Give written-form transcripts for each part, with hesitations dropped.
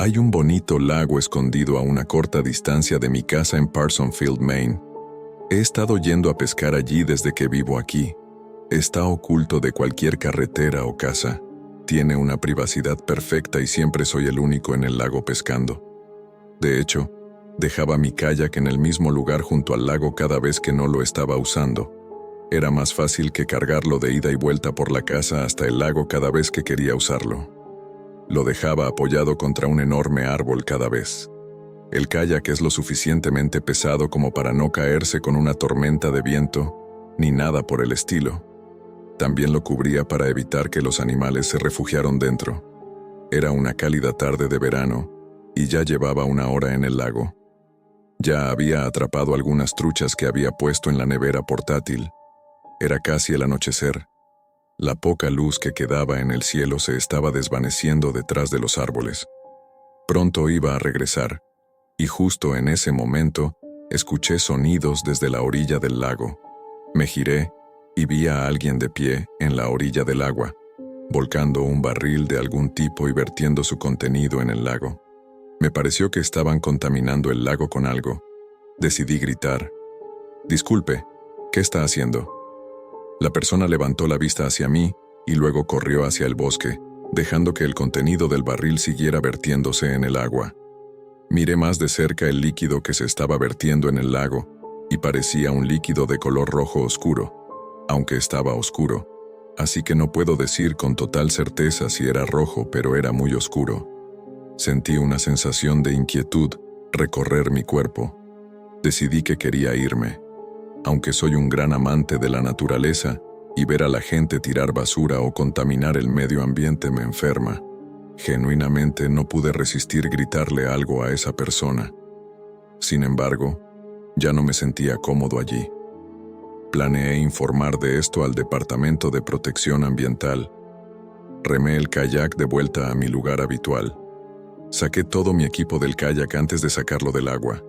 Hay un bonito lago escondido a una corta distancia de mi casa en Parsonsfield, Maine. He estado yendo a pescar allí desde que vivo aquí. Está oculto de cualquier carretera o casa. Tiene una privacidad perfecta y siempre soy el único en el lago pescando. De hecho, dejaba mi kayak en el mismo lugar junto al lago cada vez que no lo estaba usando. Era más fácil que cargarlo de ida y vuelta por la casa hasta el lago cada vez que quería usarlo. Lo dejaba apoyado contra un enorme árbol cada vez. El kayak es lo suficientemente pesado como para no caerse con una tormenta de viento, ni nada por el estilo. También lo cubría para evitar que los animales se refugiaran dentro. Era una cálida tarde de verano, y ya llevaba 1 hora en el lago. Ya había atrapado algunas truchas que había puesto en la nevera portátil. Era casi el anochecer. La poca luz que quedaba en el cielo se estaba desvaneciendo detrás de los árboles. Pronto iba a regresar, y justo en ese momento escuché sonidos desde la orilla del lago. Me giré y vi a alguien de pie en la orilla del agua, volcando un barril de algún tipo y vertiendo su contenido en el lago. Me pareció que estaban contaminando el lago con algo. Decidí gritar: «Disculpe, ¿qué está haciendo?». La persona levantó la vista hacia mí y luego corrió hacia el bosque, dejando que el contenido del barril siguiera vertiéndose en el agua. Miré más de cerca el líquido que se estaba vertiendo en el lago, y parecía un líquido de color rojo oscuro, aunque estaba oscuro, así que no puedo decir con total certeza si era rojo, pero era muy oscuro. Sentí una sensación de inquietud recorrer mi cuerpo. Decidí que quería irme. Aunque soy un gran amante de la naturaleza, y ver a la gente tirar basura o contaminar el medio ambiente me enferma. Genuinamente no pude resistir gritarle algo a esa persona. Sin embargo, ya no me sentía cómodo allí. Planeé informar de esto al Departamento de Protección Ambiental. Remé el kayak de vuelta a mi lugar habitual. Saqué todo mi equipo del kayak antes de sacarlo del agua.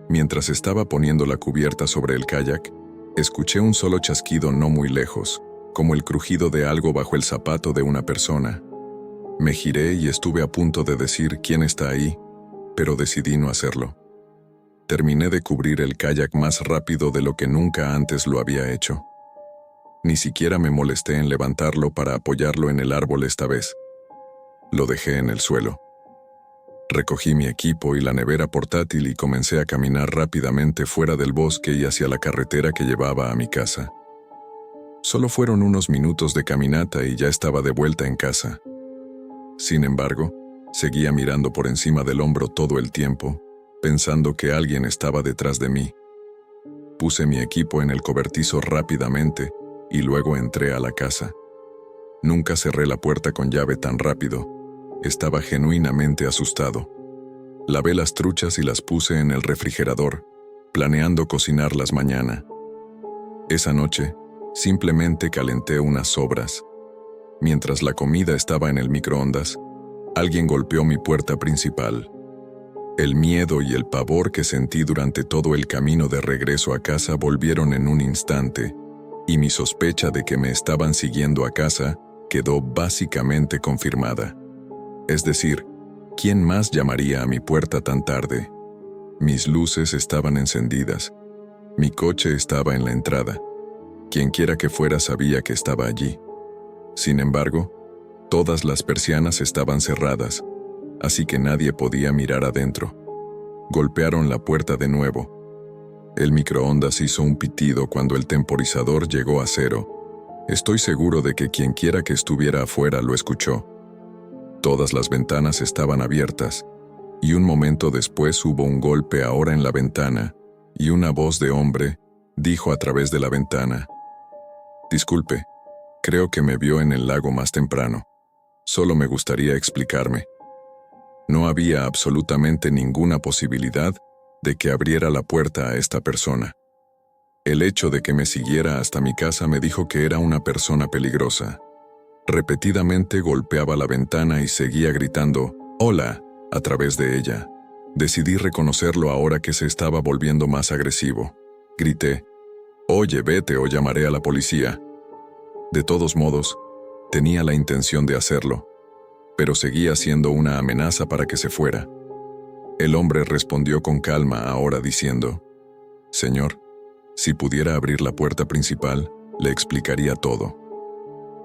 Mientras estaba poniendo la cubierta sobre el kayak, escuché un solo chasquido no muy lejos, como el crujido de algo bajo el zapato de una persona. Me giré y estuve a punto de decir «¿Quién está ahí?», pero decidí no hacerlo. Terminé de cubrir el kayak más rápido de lo que nunca antes lo había hecho. Ni siquiera me molesté en levantarlo para apoyarlo en el árbol esta vez. Lo dejé en el suelo. Recogí mi equipo y la nevera portátil y comencé a caminar rápidamente fuera del bosque y hacia la carretera que llevaba a mi casa. Solo fueron unos minutos de caminata y ya estaba de vuelta en casa. Sin embargo, seguía mirando por encima del hombro todo el tiempo, pensando que alguien estaba detrás de mí. Puse mi equipo en el cobertizo rápidamente y luego entré a la casa. Nunca cerré la puerta con llave tan rápido. Estaba genuinamente asustado. Lavé las truchas y las puse en el refrigerador, planeando cocinarlas mañana. Esa noche, simplemente calenté unas sobras. Mientras la comida estaba en el microondas, alguien golpeó mi puerta principal. El miedo y el pavor que sentí durante todo el camino de regreso a casa volvieron en un instante, y mi sospecha de que me estaban siguiendo a casa quedó básicamente confirmada. Es decir, ¿quién más llamaría a mi puerta tan tarde? Mis luces estaban encendidas. Mi coche estaba en la entrada. Quienquiera que fuera sabía que estaba allí. Sin embargo, todas las persianas estaban cerradas, así que nadie podía mirar adentro. Golpearon la puerta de nuevo. El microondas hizo un pitido cuando el temporizador llegó a 0. Estoy seguro de que quienquiera que estuviera afuera lo escuchó. Todas las ventanas estaban abiertas, y un momento después hubo un golpe ahora en la ventana, y una voz de hombre dijo a través de la ventana: «Disculpe, creo que me vio en el lago más temprano. Solo me gustaría explicarme». No había absolutamente ninguna posibilidad de que abriera la puerta a esta persona. El hecho de que me siguiera hasta mi casa me dijo que era una persona peligrosa. Repetidamente golpeaba la ventana y seguía gritando «¡Hola!» a través de ella. Decidí reconocerlo ahora que se estaba volviendo más agresivo. Grité «Oye, vete o llamaré a la policía». De todos modos, tenía la intención de hacerlo. pero seguía siendo una amenaza para que se fuera. El hombre respondió con calma ahora diciendo: «Señor, si pudiera abrir la puerta principal, le explicaría todo».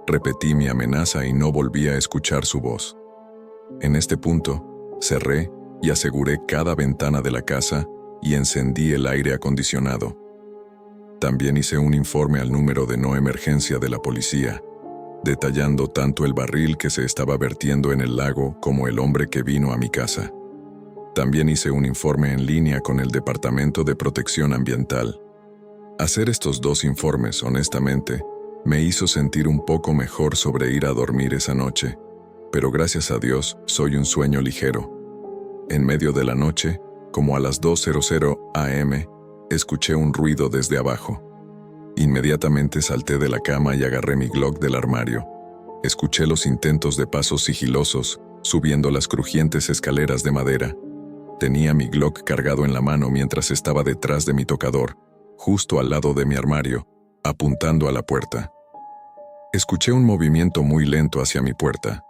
Repetí mi amenaza y no volví a escuchar su voz. En este punto, cerré y aseguré cada ventana de la casa y encendí el aire acondicionado. También hice un informe al número de no emergencia de la policía, detallando tanto el barril que se estaba vertiendo en el lago como el hombre que vino a mi casa. También hice un informe en línea con el Departamento de Protección Ambiental. Hacer estos 2 informes, honestamente, me hizo sentir un poco mejor sobre ir a dormir esa noche, pero gracias a Dios soy un sueño ligero. En medio de la noche, como a las 2:00 am, escuché un ruido desde abajo. Inmediatamente salté de la cama y agarré mi Glock del armario. Escuché los intentos de pasos sigilosos, subiendo las crujientes escaleras de madera. Tenía mi Glock cargado en la mano mientras estaba detrás de mi tocador, justo al lado de mi armario, apuntando a la puerta. Escuché un movimiento muy lento hacia mi puerta.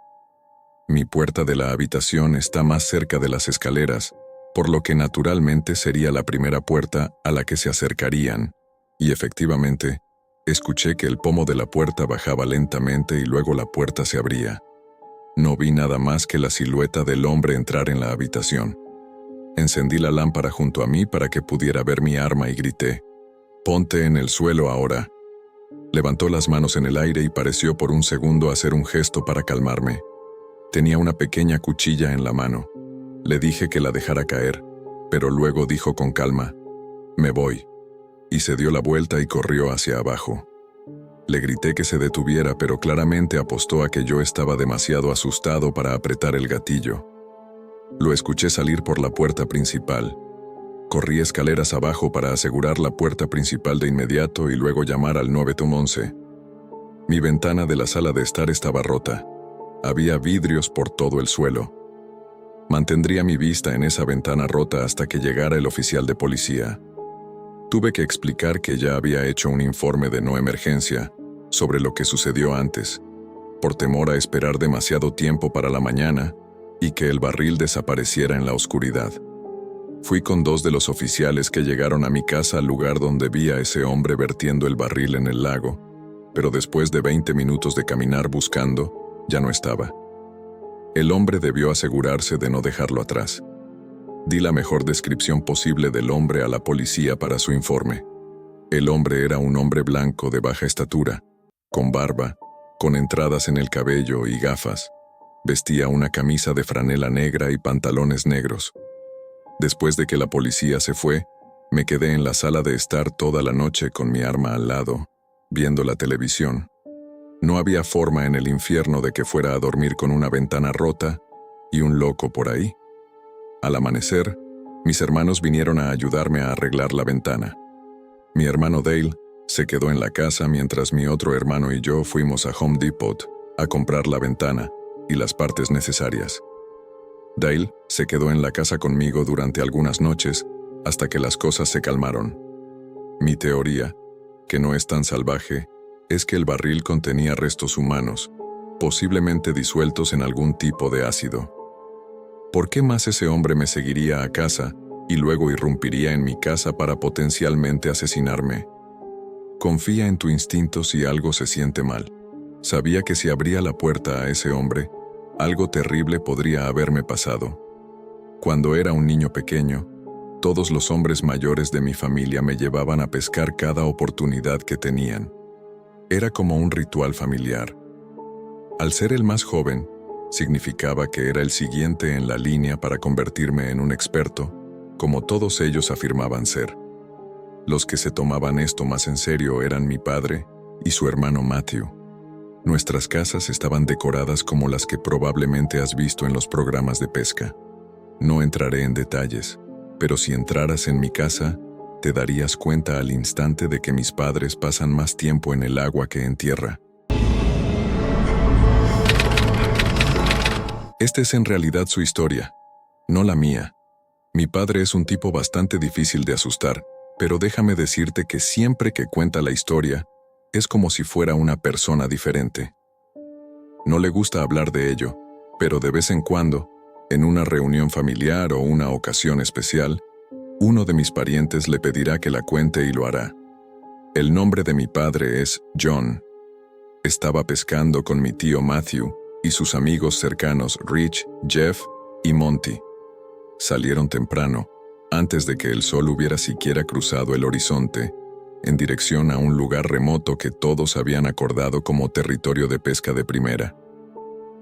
Mi puerta de la habitación está más cerca de las escaleras, por lo que naturalmente sería la primera puerta a la que se acercarían, y efectivamente, escuché que el pomo de la puerta bajaba lentamente y luego la puerta se abría. No vi nada más que la silueta del hombre entrar en la habitación. Encendí la lámpara junto a mí para que pudiera ver mi arma y grité: «Ponte en el suelo ahora». Levantó las manos en el aire y pareció por un segundo hacer un gesto para calmarme. Tenía una pequeña cuchilla en la mano. Le dije que la dejara caer, pero luego dijo con calma: «Me voy», y se dio la vuelta y corrió hacia abajo. Le grité que se detuviera, pero claramente apostó a que yo estaba demasiado asustado para apretar el gatillo. Lo escuché salir por la puerta principal. Corrí escaleras abajo para asegurar la puerta principal de inmediato y luego llamar al 911. Mi ventana de la sala de estar estaba rota. Había vidrios por todo el suelo. Mantendría mi vista en esa ventana rota hasta que llegara el oficial de policía. Tuve que explicar que ya había hecho un informe de no emergencia sobre lo que sucedió antes, por temor a esperar demasiado tiempo para la mañana y que el barril desapareciera en la oscuridad. Fui con 2 de los oficiales que llegaron a mi casa al lugar donde vi a ese hombre vertiendo el barril en el lago, pero después de 20 minutos de caminar buscando, ya no estaba. El hombre debió asegurarse de no dejarlo atrás. Di la mejor descripción posible del hombre a la policía para su informe. El hombre era un hombre blanco de baja estatura, con barba, con entradas en el cabello y gafas. Vestía una camisa de franela negra y pantalones negros. Después de que la policía se fue, me quedé en la sala de estar toda la noche con mi arma al lado, viendo la televisión. No había forma en el infierno de que fuera a dormir con una ventana rota y un loco por ahí. Al amanecer, mis hermanos vinieron a ayudarme a arreglar la ventana. Mi hermano Dale se quedó en la casa mientras mi otro hermano y yo fuimos a Home Depot a comprar la ventana y las partes necesarias. Dale se quedó en la casa conmigo durante algunas noches hasta que las cosas se calmaron. Mi teoría, que no es tan salvaje, es que el barril contenía restos humanos, posiblemente disueltos en algún tipo de ácido. ¿Por qué más ese hombre me seguiría a casa y luego irrumpiría en mi casa para potencialmente asesinarme? Confía en tu instinto si algo se siente mal. Sabía que si abría la puerta a ese hombre, algo terrible podría haberme pasado. Cuando era un niño pequeño, todos los hombres mayores de mi familia me llevaban a pescar cada oportunidad que tenían. Era como un ritual familiar. Al ser el más joven, significaba que era el siguiente en la línea para convertirme en un experto, como todos ellos afirmaban ser. Los que se tomaban esto más en serio eran mi padre y su hermano Matthew. Nuestras casas estaban decoradas como las que probablemente has visto en los programas de pesca. No entraré en detalles, pero si entraras en mi casa, te darías cuenta al instante de que mis padres pasan más tiempo en el agua que en tierra. Esta es en realidad su historia, no la mía. Mi padre es un tipo bastante difícil de asustar, pero déjame decirte que siempre que cuenta la historia, es como si fuera una persona diferente. No le gusta hablar de ello, pero de vez en cuando, en una reunión familiar o una ocasión especial, uno de mis parientes le pedirá que la cuente y lo hará. El nombre de mi padre es John. Estaba pescando con mi tío Matthew y sus amigos cercanos Rich, Jeff y Monty. Salieron temprano, antes de que el sol hubiera siquiera cruzado el horizonte, en dirección a un lugar remoto que todos habían acordado como territorio de pesca de primera.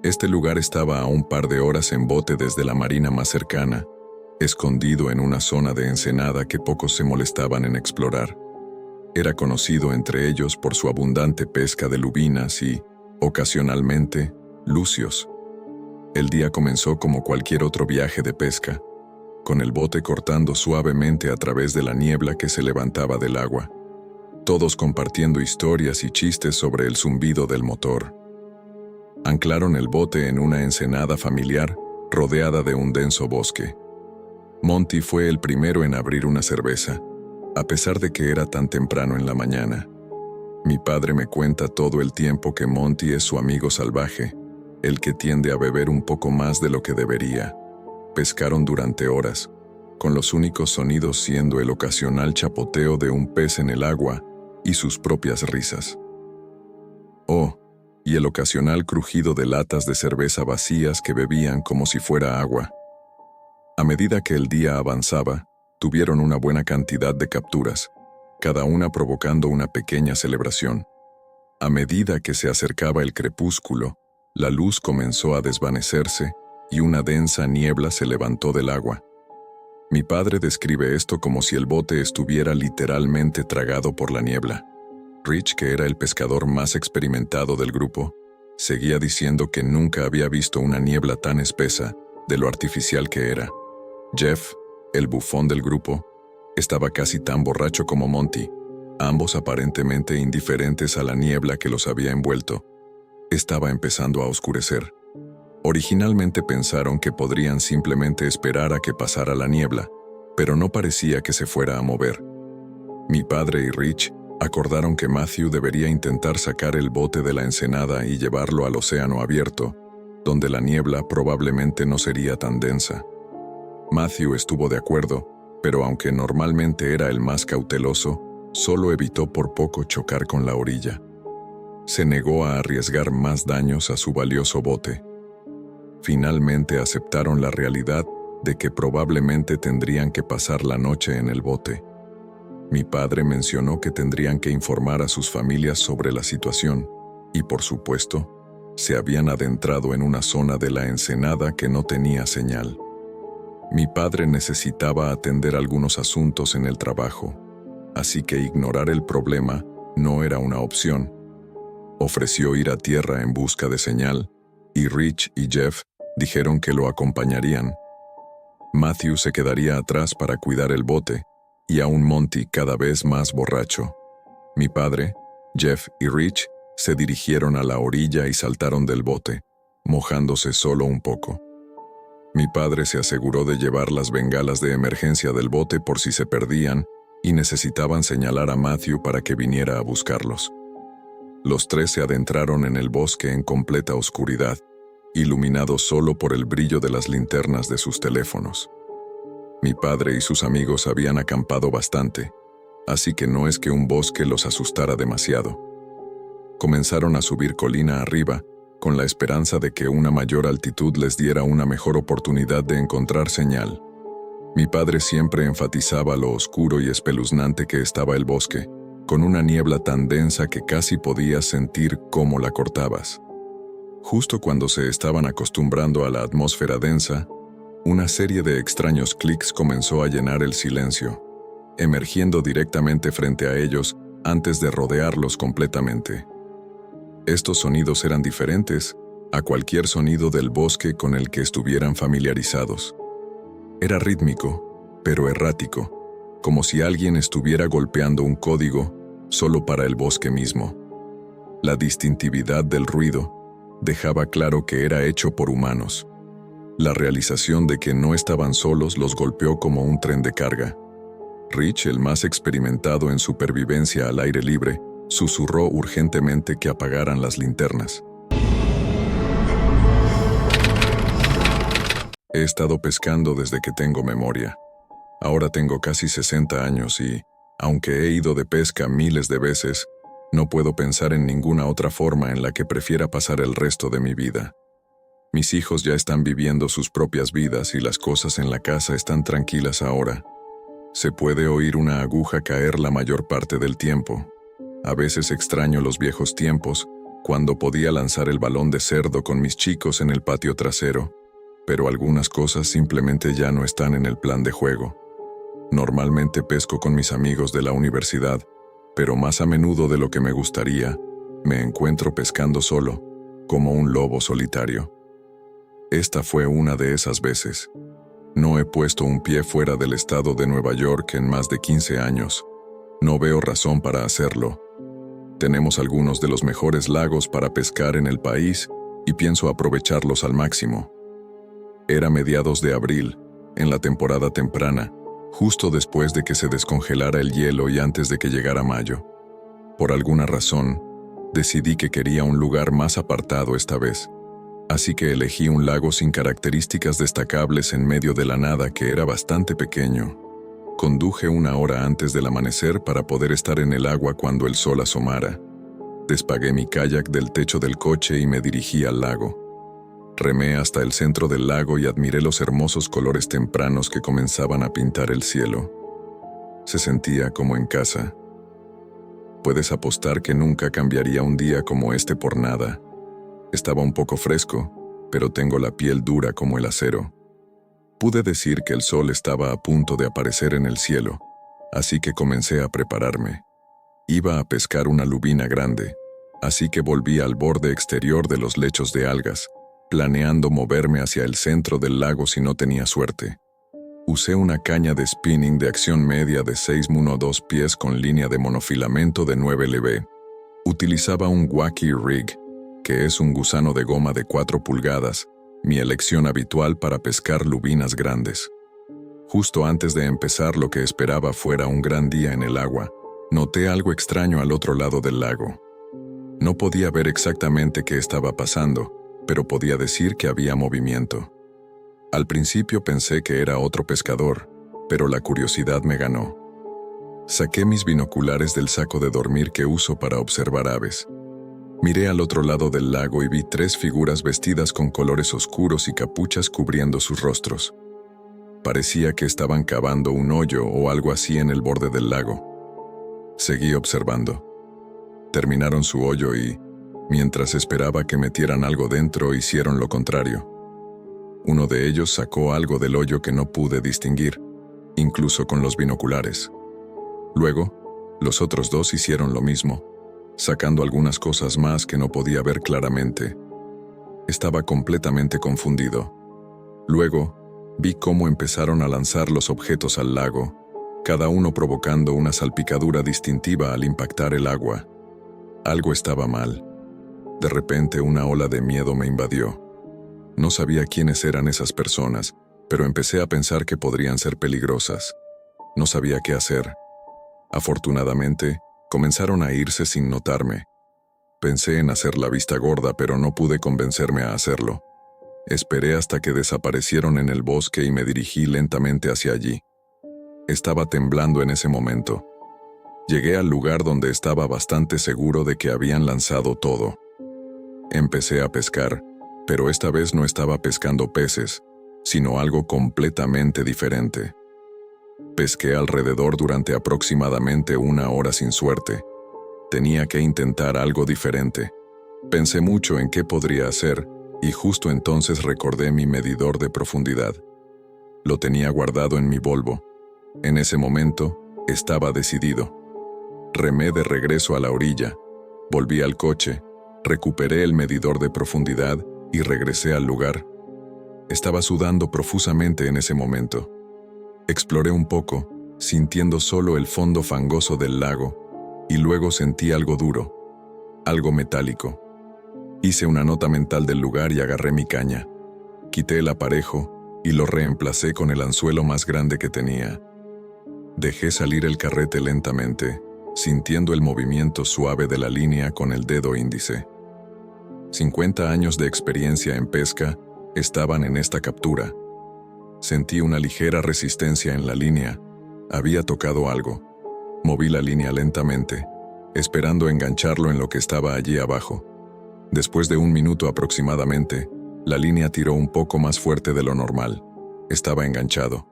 Este lugar estaba a un par de horas en bote desde la marina más cercana, escondido en una zona de ensenada que pocos se molestaban en explorar. Era conocido entre ellos por su abundante pesca de lubinas y, ocasionalmente, lucios. El día comenzó como cualquier otro viaje de pesca, con el bote cortando suavemente a través de la niebla que se levantaba del agua, todos compartiendo historias y chistes sobre el zumbido del motor. Anclaron el bote en una ensenada familiar rodeada de un denso bosque. Monty fue el primero en abrir una cerveza, a pesar de que era tan temprano en la mañana. Mi padre me cuenta todo el tiempo que Monty es su amigo salvaje, el que tiende a beber un poco más de lo que debería. Pescaron durante horas, con los únicos sonidos siendo el ocasional chapoteo de un pez en el agua y sus propias risas. Oh, y el ocasional crujido de latas de cerveza vacías que bebían como si fuera agua. A medida que el día avanzaba, tuvieron una buena cantidad de capturas, cada una provocando una pequeña celebración. A medida que se acercaba el crepúsculo, la luz comenzó a desvanecerse y una densa niebla se levantó del agua. Mi padre describe esto como si el bote estuviera literalmente tragado por la niebla. Rich, que era el pescador más experimentado del grupo, seguía diciendo que nunca había visto una niebla tan espesa, de lo artificial que era. Jeff, el bufón del grupo, estaba casi tan borracho como Monty, ambos aparentemente indiferentes a la niebla que los había envuelto. Estaba empezando a oscurecer. Originalmente pensaron que podrían simplemente esperar a que pasara la niebla, pero no parecía que se fuera a mover. Mi padre y Rich acordaron que Matthew debería intentar sacar el bote de la ensenada y llevarlo al océano abierto, donde la niebla probablemente no sería tan densa. Matthew estuvo de acuerdo, pero aunque normalmente era el más cauteloso, solo evitó por poco chocar con la orilla. Se negó a arriesgar más daños a su valioso bote. Finalmente aceptaron la realidad de que probablemente tendrían que pasar la noche en el bote. Mi padre mencionó que tendrían que informar a sus familias sobre la situación y, por supuesto, se habían adentrado en una zona de la ensenada que no tenía señal. Mi padre necesitaba atender algunos asuntos en el trabajo, así que ignorar el problema no era una opción. Ofreció ir a tierra en busca de señal, y Rich y Jeff dijeron que lo acompañarían. Matthew se quedaría atrás para cuidar el bote, y aún Monty cada vez más borracho. Mi padre, Jeff y Rich se dirigieron a la orilla y saltaron del bote, mojándose solo un poco. Mi padre se aseguró de llevar las bengalas de emergencia del bote por si se perdían y necesitaban señalar a Matthew para que viniera a buscarlos. Los tres se adentraron en el bosque en completa oscuridad, iluminados solo por el brillo de las linternas de sus teléfonos. Mi padre y sus amigos habían acampado bastante, así que no es que un bosque los asustara demasiado. Comenzaron a subir colina arriba, con la esperanza de que una mayor altitud les diera una mejor oportunidad de encontrar señal. Mi padre siempre enfatizaba lo oscuro y espeluznante que estaba el bosque, con una niebla tan densa que casi podías sentir cómo la cortabas. Justo cuando se estaban acostumbrando a la atmósfera densa, una serie de extraños clics comenzó a llenar el silencio, emergiendo directamente frente a ellos antes de rodearlos completamente. Estos sonidos eran diferentes a cualquier sonido del bosque con el que estuvieran familiarizados. Era rítmico, pero errático, como si alguien estuviera golpeando un código solo para el bosque mismo. La distintividad del ruido dejaba claro que era hecho por humanos. La realización de que no estaban solos los golpeó como un tren de carga. Rich, el más experimentado en supervivencia al aire libre, susurró urgentemente que apagaran las linternas. He estado pescando desde que tengo memoria. Ahora tengo casi 60 años y, aunque he ido de pesca miles de veces, no puedo pensar en ninguna otra forma en la que prefiera pasar el resto de mi vida. Mis hijos ya están viviendo sus propias vidas y las cosas en la casa están tranquilas ahora. Se puede oír una aguja caer la mayor parte del tiempo. A veces extraño los viejos tiempos, cuando podía lanzar el balón de cerdo con mis chicos en el patio trasero, pero algunas cosas simplemente ya no están en el plan de juego. Normalmente pesco con mis amigos de la universidad, pero más a menudo de lo que me gustaría, me encuentro pescando solo, como un lobo solitario. Esta fue una de esas veces. No he puesto un pie fuera del estado de Nueva York en más de 15 años. No veo razón para hacerlo. Tenemos algunos de los mejores lagos para pescar en el país y pienso aprovecharlos al máximo. Era mediados de abril, en la temporada temprana, justo después de que se descongelara el hielo y antes de que llegara mayo. Por alguna razón, decidí que quería un lugar más apartado esta vez, así que elegí un lago sin características destacables en medio de la nada que era bastante pequeño. Conduje 1 hora antes del amanecer para poder estar en el agua cuando el sol asomara. Despagué mi kayak del techo del coche y me dirigí al lago. Remé hasta el centro del lago y admiré los hermosos colores tempranos que comenzaban a pintar el cielo. Se sentía como en casa. Puedes apostar que nunca cambiaría un día como este por nada. Estaba un poco fresco, pero tengo la piel dura como el acero. Pude decir que el sol estaba a punto de aparecer en el cielo, así que comencé a prepararme. Iba a pescar una lubina grande, así que volví al borde exterior de los lechos de algas, planeando moverme hacia el centro del lago si no tenía suerte. Usé una caña de spinning de acción media de 6,2 pies con línea de monofilamento de 9 lb. Utilizaba un Wacky Rig, que es un gusano de goma de 4 pulgadas, mi elección habitual para pescar lubinas grandes. Justo antes de empezar lo que esperaba fuera un gran día en el agua, noté algo extraño al otro lado del lago. No podía ver exactamente qué estaba pasando, pero podía decir que había movimiento. Al principio pensé que era otro pescador, pero la curiosidad me ganó. Saqué mis binoculares del saco de dormir que uso para observar aves. Miré al otro lado del lago y vi 3 figuras vestidas con colores oscuros y capuchas cubriendo sus rostros. Parecía que estaban cavando un hoyo o algo así en el borde del lago. Seguí observando. Terminaron su hoyo y, mientras esperaba que metieran algo dentro, hicieron lo contrario. Uno de ellos sacó algo del hoyo que no pude distinguir, incluso con los binoculares. Luego, los otros 2 hicieron lo mismo, sacando algunas cosas más que no podía ver claramente. Estaba completamente confundido. Luego, vi cómo empezaron a lanzar los objetos al lago, cada uno provocando una salpicadura distintiva al impactar el agua. Algo estaba mal. De repente una ola de miedo me invadió. No sabía quiénes eran esas personas, pero empecé a pensar que podrían ser peligrosas. No sabía qué hacer. Afortunadamente, comenzaron a irse sin notarme. Pensé en hacer la vista gorda, pero no pude convencerme a hacerlo. Esperé hasta que desaparecieron en el bosque y me dirigí lentamente hacia allí. Estaba temblando en ese momento. Llegué al lugar donde estaba bastante seguro de que habían lanzado todo. Empecé a pescar, pero esta vez no estaba pescando peces, sino algo completamente diferente. Pesqué alrededor durante aproximadamente 1 hora sin suerte. Tenía que intentar algo diferente. Pensé mucho en qué podría hacer, y justo entonces recordé mi medidor de profundidad. Lo tenía guardado en mi Volvo. En ese momento, estaba decidido. Remé de regreso a la orilla, volví al coche, recuperé el medidor de profundidad y regresé al lugar. Estaba sudando profusamente en ese momento. Exploré un poco, sintiendo solo el fondo fangoso del lago, y luego sentí algo duro, algo metálico. Hice una nota mental del lugar y agarré mi caña. Quité el aparejo y lo reemplacé con el anzuelo más grande que tenía. Dejé salir el carrete lentamente, sintiendo el movimiento suave de la línea con el dedo índice. 50 años de experiencia en pesca estaban en esta captura. Sentí una ligera resistencia en la línea. Había tocado algo. Moví la línea lentamente, esperando engancharlo en lo que estaba allí abajo. Después de 1 minuto aproximadamente, la línea tiró un poco más fuerte de lo normal. Estaba enganchado.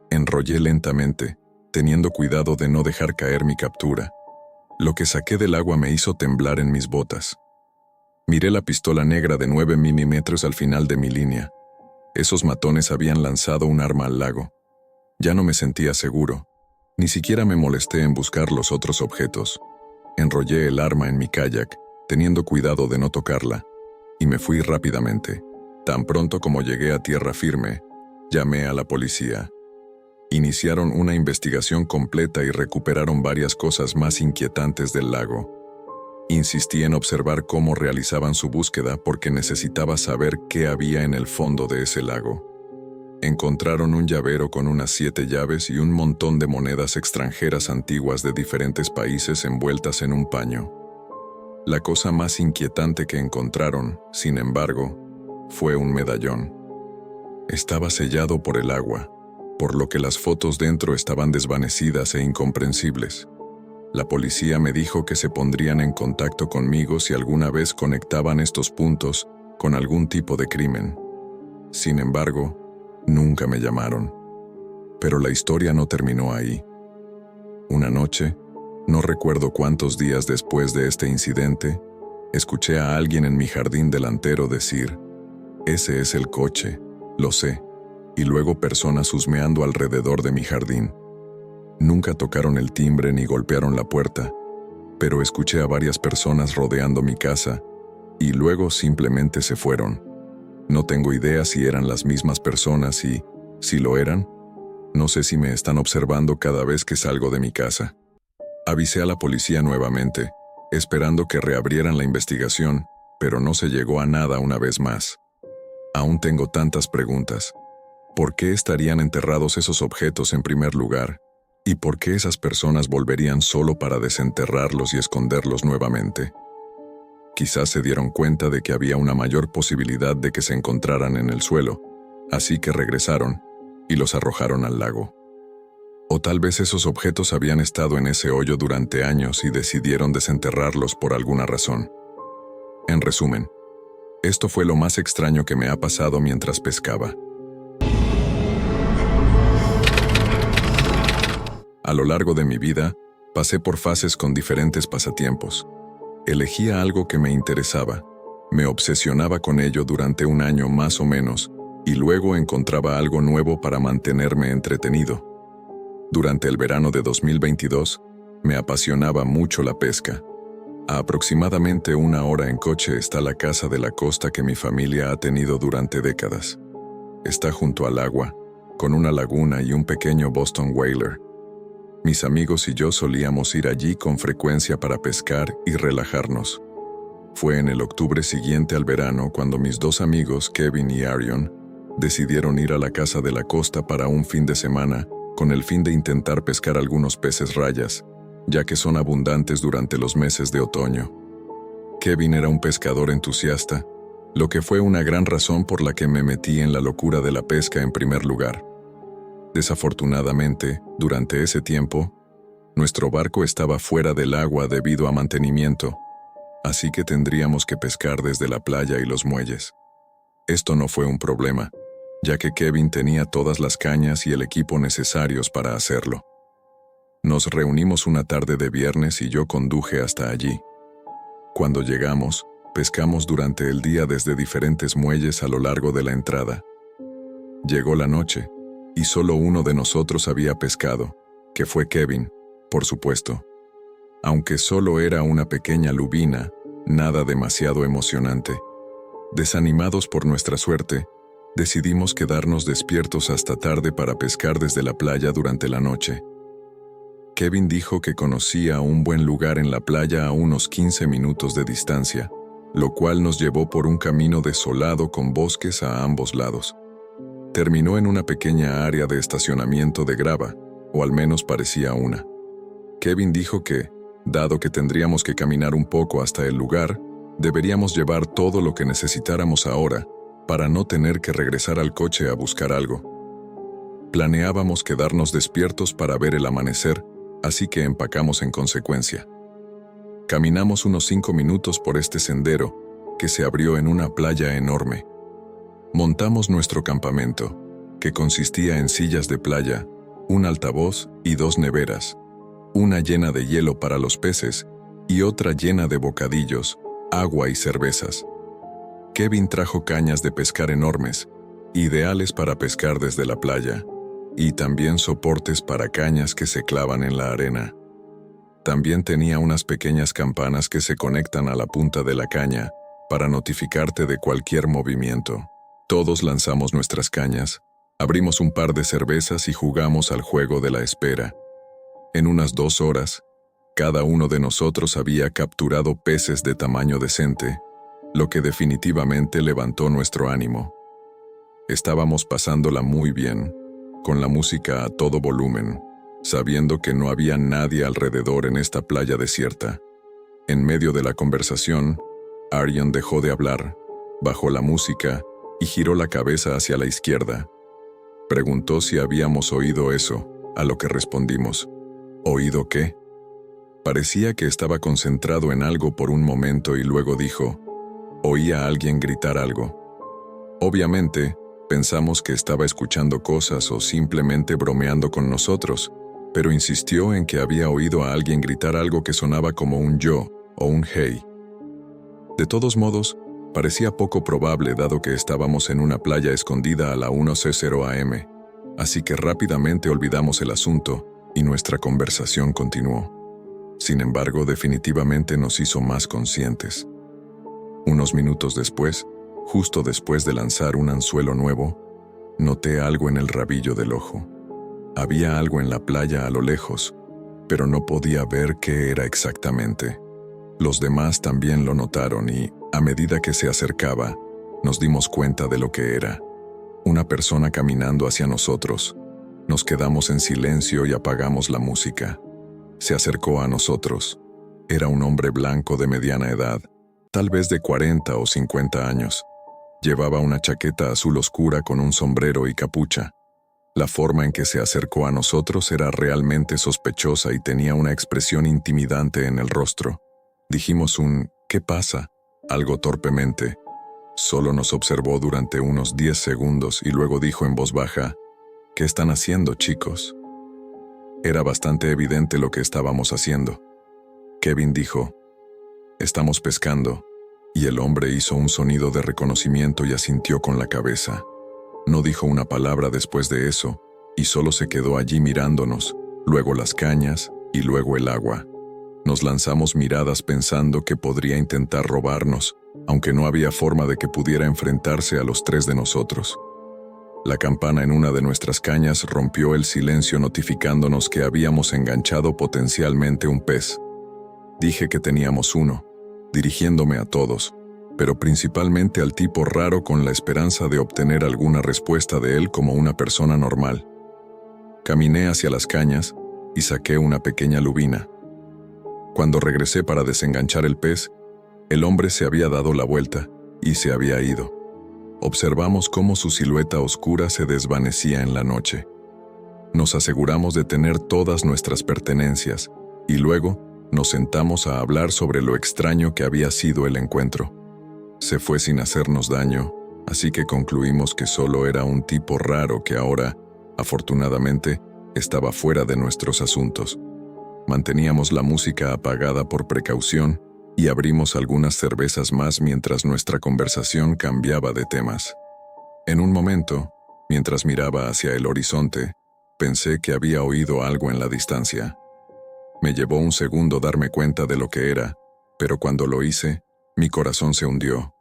Enrollé lentamente, teniendo cuidado de no dejar caer mi captura. Lo que saqué del agua me hizo temblar en mis botas. Miré la pistola negra de 9 milímetros al final de mi línea. Esos matones habían lanzado un arma al lago. Ya no me sentía seguro. Ni siquiera me molesté en buscar los otros objetos. Enrollé el arma en mi kayak, teniendo cuidado de no tocarla, y me fui rápidamente. Tan pronto como llegué a tierra firme, llamé a la policía. Iniciaron una investigación completa y recuperaron varias cosas más inquietantes del lago. Insistí en observar cómo realizaban su búsqueda porque necesitaba saber qué había en el fondo de ese lago. Encontraron un llavero con unas 7 llaves y un montón de monedas extranjeras antiguas de diferentes países envueltas en un paño. La cosa más inquietante que encontraron, sin embargo, fue un medallón. Estaba sellado por el agua, por lo que las fotos dentro estaban desvanecidas e incomprensibles. La policía me dijo que se pondrían en contacto conmigo si alguna vez conectaban estos puntos con algún tipo de crimen. Sin embargo, nunca me llamaron. Pero la historia no terminó ahí. Una noche, no recuerdo cuántos días después de este incidente, escuché a alguien en mi jardín delantero decir: «Ese es el coche, lo sé», y luego personas husmeando alrededor de mi jardín. Nunca tocaron el timbre ni golpearon la puerta, pero escuché a varias personas rodeando mi casa y luego simplemente se fueron. No tengo idea si eran las mismas personas y, si lo eran, no sé si me están observando cada vez que salgo de mi casa. Avisé a la policía nuevamente, esperando que reabrieran la investigación, pero no se llegó a nada una vez más. Aún tengo tantas preguntas. ¿Por qué estarían enterrados esos objetos en primer lugar? ¿Y por qué esas personas volverían solo para desenterrarlos y esconderlos nuevamente? Quizás se dieron cuenta de que había una mayor posibilidad de que se encontraran en el suelo, así que regresaron y los arrojaron al lago. O tal vez esos objetos habían estado en ese hoyo durante años y decidieron desenterrarlos por alguna razón. En resumen, esto fue lo más extraño que me ha pasado mientras pescaba. A lo largo de mi vida, pasé por fases con diferentes pasatiempos. Elegía algo que me interesaba, me obsesionaba con ello durante 1 año más o menos, y luego encontraba algo nuevo para mantenerme entretenido. Durante el verano de 2022, me apasionaba mucho la pesca. A aproximadamente 1 hora en coche está la casa de la costa que mi familia ha tenido durante décadas. Está junto al agua, con una laguna y un pequeño Boston Whaler. Mis amigos y yo solíamos ir allí con frecuencia para pescar y relajarnos. Fue en el octubre siguiente al verano cuando mis 2 amigos, Kevin y Arion, decidieron ir a la casa de la costa para un fin de semana con el fin de intentar pescar algunos peces rayas, ya que son abundantes durante los meses de otoño. Kevin era un pescador entusiasta, lo que fue una gran razón por la que me metí en la locura de la pesca en primer lugar. Desafortunadamente, durante ese tiempo, nuestro barco estaba fuera del agua debido a mantenimiento, así que tendríamos que pescar desde la playa y los muelles. Esto no fue un problema, ya que Kevin tenía todas las cañas y el equipo necesarios para hacerlo. Nos reunimos una tarde de viernes y yo conduje hasta allí. Cuando llegamos, pescamos durante el día desde diferentes muelles a lo largo de la entrada. Llegó la noche, y solo uno de nosotros había pescado, que fue Kevin, por supuesto. Aunque solo era una pequeña lubina, nada demasiado emocionante. Desanimados por nuestra suerte, decidimos quedarnos despiertos hasta tarde para pescar desde la playa durante la noche. Kevin dijo que conocía un buen lugar en la playa a unos 15 minutos de distancia, lo cual nos llevó por un camino desolado con bosques a ambos lados. Terminó en una pequeña área de estacionamiento de grava, o al menos parecía una. Kevin dijo que, dado que tendríamos que caminar un poco hasta el lugar, deberíamos llevar todo lo que necesitáramos ahora, para no tener que regresar al coche a buscar algo. Planeábamos quedarnos despiertos para ver el amanecer, así que empacamos en consecuencia. Caminamos unos 5 minutos por este sendero, que se abrió en una playa enorme. Montamos nuestro campamento, que consistía en sillas de playa, un altavoz y 2 neveras, una llena de hielo para los peces y otra llena de bocadillos, agua y cervezas. Kevin trajo cañas de pescar enormes, ideales para pescar desde la playa, y también soportes para cañas que se clavan en la arena. También tenía unas pequeñas campanas que se conectan a la punta de la caña para notificarte de cualquier movimiento. Todos lanzamos nuestras cañas, abrimos un par de cervezas y jugamos al juego de la espera. En unas 2 horas, cada uno de nosotros había capturado peces de tamaño decente, lo que definitivamente levantó nuestro ánimo. Estábamos pasándola muy bien, con la música a todo volumen, sabiendo que no había nadie alrededor en esta playa desierta. En medio de la conversación, Arjen dejó de hablar, bajó la música y giró la cabeza hacia la izquierda. Preguntó si habíamos oído eso, a lo que respondimos. ¿Oído qué? Parecía que estaba concentrado en algo por un momento y luego dijo, oí a alguien gritar algo. Obviamente, pensamos que estaba escuchando cosas o simplemente bromeando con nosotros, pero insistió en que había oído a alguien gritar algo que sonaba como un yo o un hey. De todos modos, parecía poco probable dado que estábamos en una playa escondida a la 1:00 am, así que rápidamente olvidamos el asunto y nuestra conversación continuó. Sin embargo, definitivamente nos hizo más conscientes. Unos minutos después, justo después de lanzar un anzuelo nuevo, noté algo en el rabillo del ojo. Había algo en la playa a lo lejos, pero no podía ver qué era exactamente. Los demás también lo notaron y, a medida que se acercaba, nos dimos cuenta de lo que era. Una persona caminando hacia nosotros. Nos quedamos en silencio y apagamos la música. Se acercó a nosotros. Era un hombre blanco de mediana edad, tal vez de 40 o 50 años. Llevaba una chaqueta azul oscura con un sombrero y capucha. La forma en que se acercó a nosotros era realmente sospechosa y tenía una expresión intimidante en el rostro. Dijimos un «¿Qué pasa?», algo torpemente. Solo nos observó durante unos 10 segundos y luego dijo en voz baja, «¿Qué están haciendo, chicos?». Era bastante evidente lo que estábamos haciendo. Kevin dijo, «Estamos pescando», y el hombre hizo un sonido de reconocimiento y asintió con la cabeza. No dijo una palabra después de eso, y solo se quedó allí mirándonos, luego las cañas y luego el agua. Nos lanzamos miradas pensando que podría intentar robarnos, aunque no había forma de que pudiera enfrentarse a los 3 de nosotros. La campana en una de nuestras cañas rompió el silencio notificándonos que habíamos enganchado potencialmente un pez. Dije que teníamos uno, dirigiéndome a todos, pero principalmente al tipo raro con la esperanza de obtener alguna respuesta de él como una persona normal. Caminé hacia las cañas y saqué una pequeña lubina. Cuando regresé para desenganchar el pez, el hombre se había dado la vuelta y se había ido. Observamos cómo su silueta oscura se desvanecía en la noche. Nos aseguramos de tener todas nuestras pertenencias y luego nos sentamos a hablar sobre lo extraño que había sido el encuentro. Se fue sin hacernos daño, así que concluimos que solo era un tipo raro que ahora, afortunadamente, estaba fuera de nuestros asuntos. Manteníamos la música apagada por precaución y abrimos algunas cervezas más mientras nuestra conversación cambiaba de temas. En un momento, mientras miraba hacia el horizonte, pensé que había oído algo en la distancia. Me llevó un segundo darme cuenta de lo que era, pero cuando lo hice, mi corazón se hundió.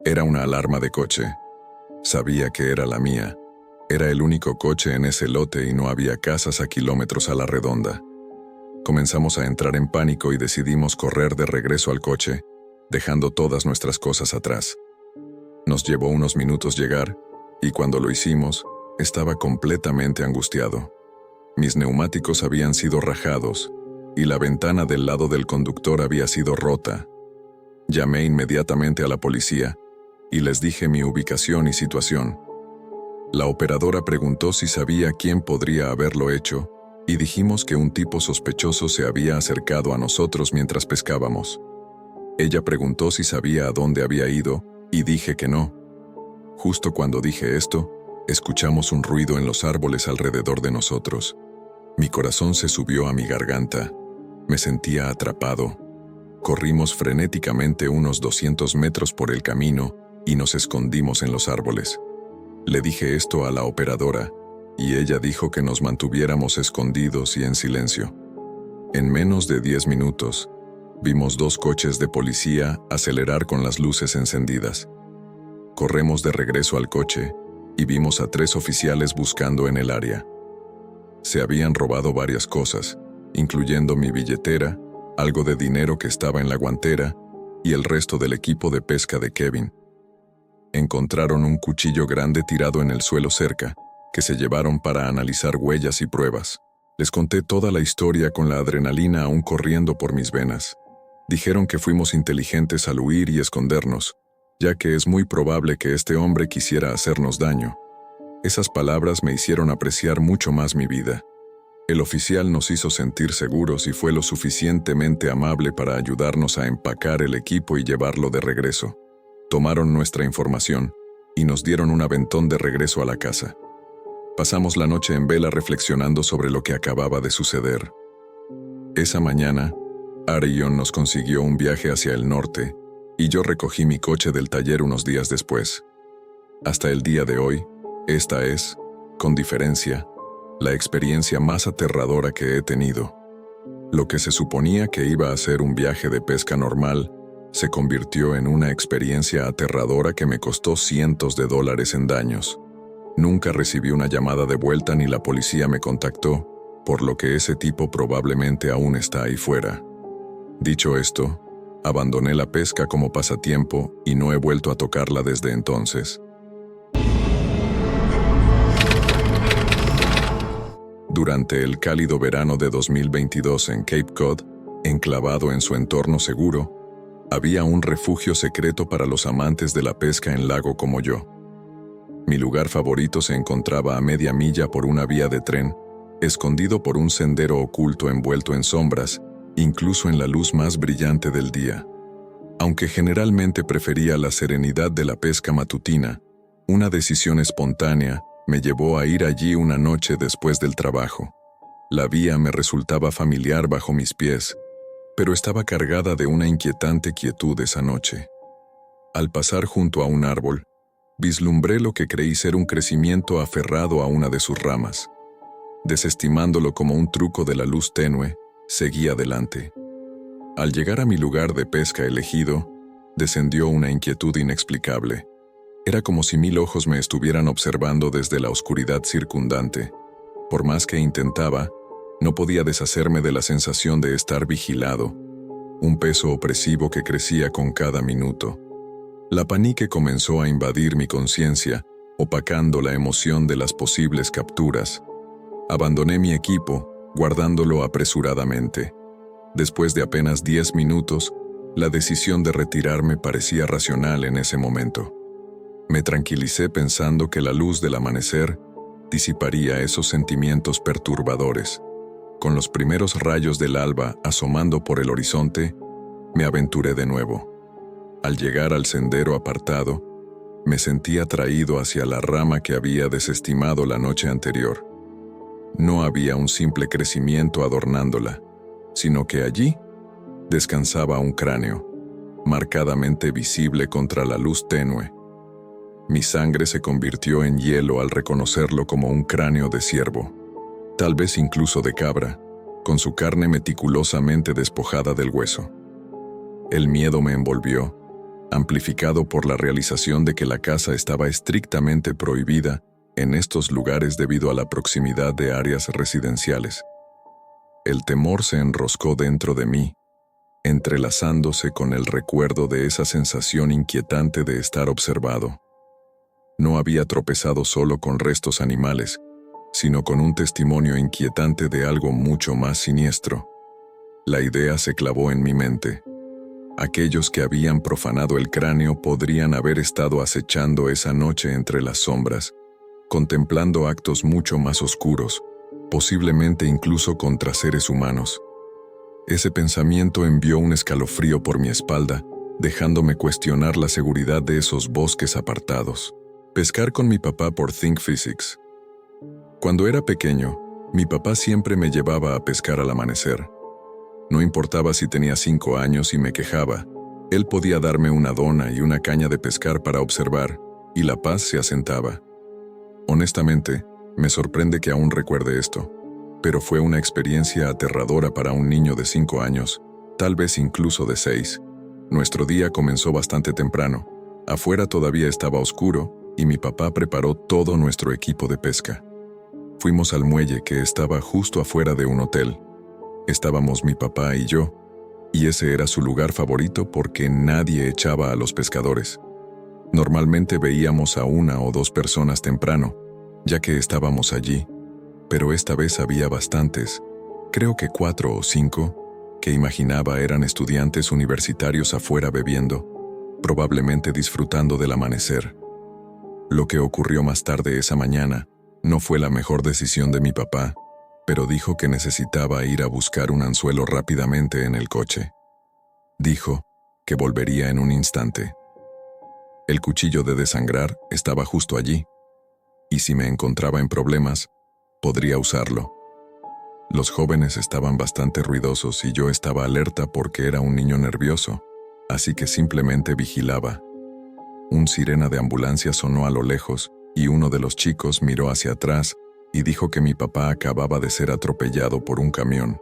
Era una alarma de coche. Sabía que era la mía. Era el único coche en ese lote y no había casas a kilómetros a la redonda. Comenzamos a entrar en pánico y decidimos correr de regreso al coche, dejando todas nuestras cosas atrás. Nos llevó unos minutos llegar, y cuando lo hicimos, estaba completamente angustiado. Mis neumáticos habían sido rajados, y la ventana del lado del conductor había sido rota. Llamé inmediatamente a la policía, y les dije mi ubicación y situación. La operadora preguntó si sabía quién podría haberlo hecho, y dijimos que un tipo sospechoso se había acercado a nosotros mientras pescábamos. Ella preguntó si sabía a dónde había ido, y dije que no. Justo cuando dije esto, escuchamos un ruido en los árboles alrededor de nosotros. Mi corazón se subió a mi garganta. Me sentía atrapado. Corrimos frenéticamente unos 200 metros por el camino y nos escondimos en los árboles. Le dije esto a la operadora, y ella dijo que nos mantuviéramos escondidos y en silencio. En menos de 10 minutos, vimos 2 coches de policía acelerar con las luces encendidas. Corremos de regreso al coche y vimos a 3 oficiales buscando en el área. Se habían robado varias cosas, incluyendo mi billetera, algo de dinero que estaba en la guantera y el resto del equipo de pesca de Kevin. Encontraron un cuchillo grande tirado en el suelo cerca, que se llevaron para analizar huellas y pruebas. Les conté toda la historia con la adrenalina aún corriendo por mis venas. Dijeron que fuimos inteligentes al huir y escondernos, ya que es muy probable que este hombre quisiera hacernos daño. Esas palabras me hicieron apreciar mucho más mi vida. El oficial nos hizo sentir seguros y fue lo suficientemente amable para ayudarnos a empacar el equipo y llevarlo de regreso. Tomaron nuestra información y nos dieron un aventón de regreso a la casa. Pasamos la noche en vela reflexionando sobre lo que acababa de suceder. Esa mañana, Arion nos consiguió un viaje hacia el norte y yo recogí mi coche del taller unos días después. Hasta el día de hoy, esta es, con diferencia, la experiencia más aterradora que he tenido. Lo que se suponía que iba a ser un viaje de pesca normal, se convirtió en una experiencia aterradora que me costó cientos de dólares en daños. Nunca recibí una llamada de vuelta ni la policía me contactó, por lo que ese tipo probablemente aún está ahí fuera. Dicho esto, abandoné la pesca como pasatiempo y no he vuelto a tocarla desde entonces. Durante el cálido verano de 2022 en Cape Cod, enclavado en su entorno seguro, había un refugio secreto para los amantes de la pesca en lago como yo. Mi lugar favorito se encontraba a media milla por una vía de tren, escondido por un sendero oculto envuelto en sombras, incluso en la luz más brillante del día. Aunque generalmente prefería la serenidad de la pesca matutina, una decisión espontánea me llevó a ir allí una noche después del trabajo. La vía me resultaba familiar bajo mis pies, pero estaba cargada de una inquietante quietud esa noche. Al pasar junto a un árbol, vislumbré lo que creí ser un crecimiento aferrado a una de sus ramas. Desestimándolo como un truco de la luz tenue, seguí adelante. Al llegar a mi lugar de pesca elegido, descendió una inquietud inexplicable. Era como si 1000 ojos me estuvieran observando desde la oscuridad circundante. Por más que intentaba, no podía deshacerme de la sensación de estar vigilado, un peso opresivo que crecía con cada minuto. La panique comenzó a invadir mi conciencia, opacando la emoción de las posibles capturas. Abandoné mi equipo, guardándolo apresuradamente. Después de apenas 10 minutos, la decisión de retirarme parecía racional en ese momento. Me tranquilicé pensando que la luz del amanecer disiparía esos sentimientos perturbadores. Con los primeros rayos del alba asomando por el horizonte, me aventuré de nuevo. Al llegar al sendero apartado, me sentí atraído hacia la rama que había desestimado la noche anterior. No había un simple crecimiento adornándola, sino que allí descansaba un cráneo, marcadamente visible contra la luz tenue. Mi sangre se convirtió en hielo al reconocerlo como un cráneo de ciervo, tal vez incluso de cabra, con su carne meticulosamente despojada del hueso. El miedo me envolvió, amplificado por la realización de que la caza estaba estrictamente prohibida en estos lugares debido a la proximidad de áreas residenciales. El temor se enroscó dentro de mí, entrelazándose con el recuerdo de esa sensación inquietante de estar observado. No había tropezado solo con restos animales, sino con un testimonio inquietante de algo mucho más siniestro. La idea se clavó en mi mente. Aquellos que habían profanado el cráneo podrían haber estado acechando esa noche entre las sombras, contemplando actos mucho más oscuros, posiblemente incluso contra seres humanos. Ese pensamiento envió un escalofrío por mi espalda, dejándome cuestionar la seguridad de esos bosques apartados. Pescar con mi papá por Think Physics. Cuando era pequeño, mi papá siempre me llevaba a pescar al amanecer. No importaba si tenía 5 años y me quejaba, él podía darme una dona y una caña de pescar para observar, y la paz se asentaba. Honestamente, me sorprende que aún recuerde esto, pero fue una experiencia aterradora para un niño de 5 años, tal vez incluso de 6. Nuestro día comenzó bastante temprano. Afuera todavía estaba oscuro y mi papá preparó todo nuestro equipo de pesca. Fuimos al muelle que estaba justo afuera de un hotel. Estábamos mi papá y yo, y ese era su lugar favorito porque nadie echaba a los pescadores. Normalmente veíamos a 1 o 2 personas temprano, ya que estábamos allí, pero esta vez había bastantes, creo que 4 o 5, que imaginaba eran estudiantes universitarios afuera bebiendo, probablemente disfrutando del amanecer. Lo que ocurrió más tarde esa mañana no fue la mejor decisión de mi papá, pero dijo que necesitaba ir a buscar un anzuelo rápidamente en el coche. Dijo que volvería en un instante. El cuchillo de desangrar estaba justo allí, y si me encontraba en problemas, podría usarlo. Los jóvenes estaban bastante ruidosos y yo estaba alerta porque era un niño nervioso, así que simplemente vigilaba. Un sirena de ambulancia sonó a lo lejos y uno de los chicos miró hacia atrás y dijo que mi papá acababa de ser atropellado por un camión.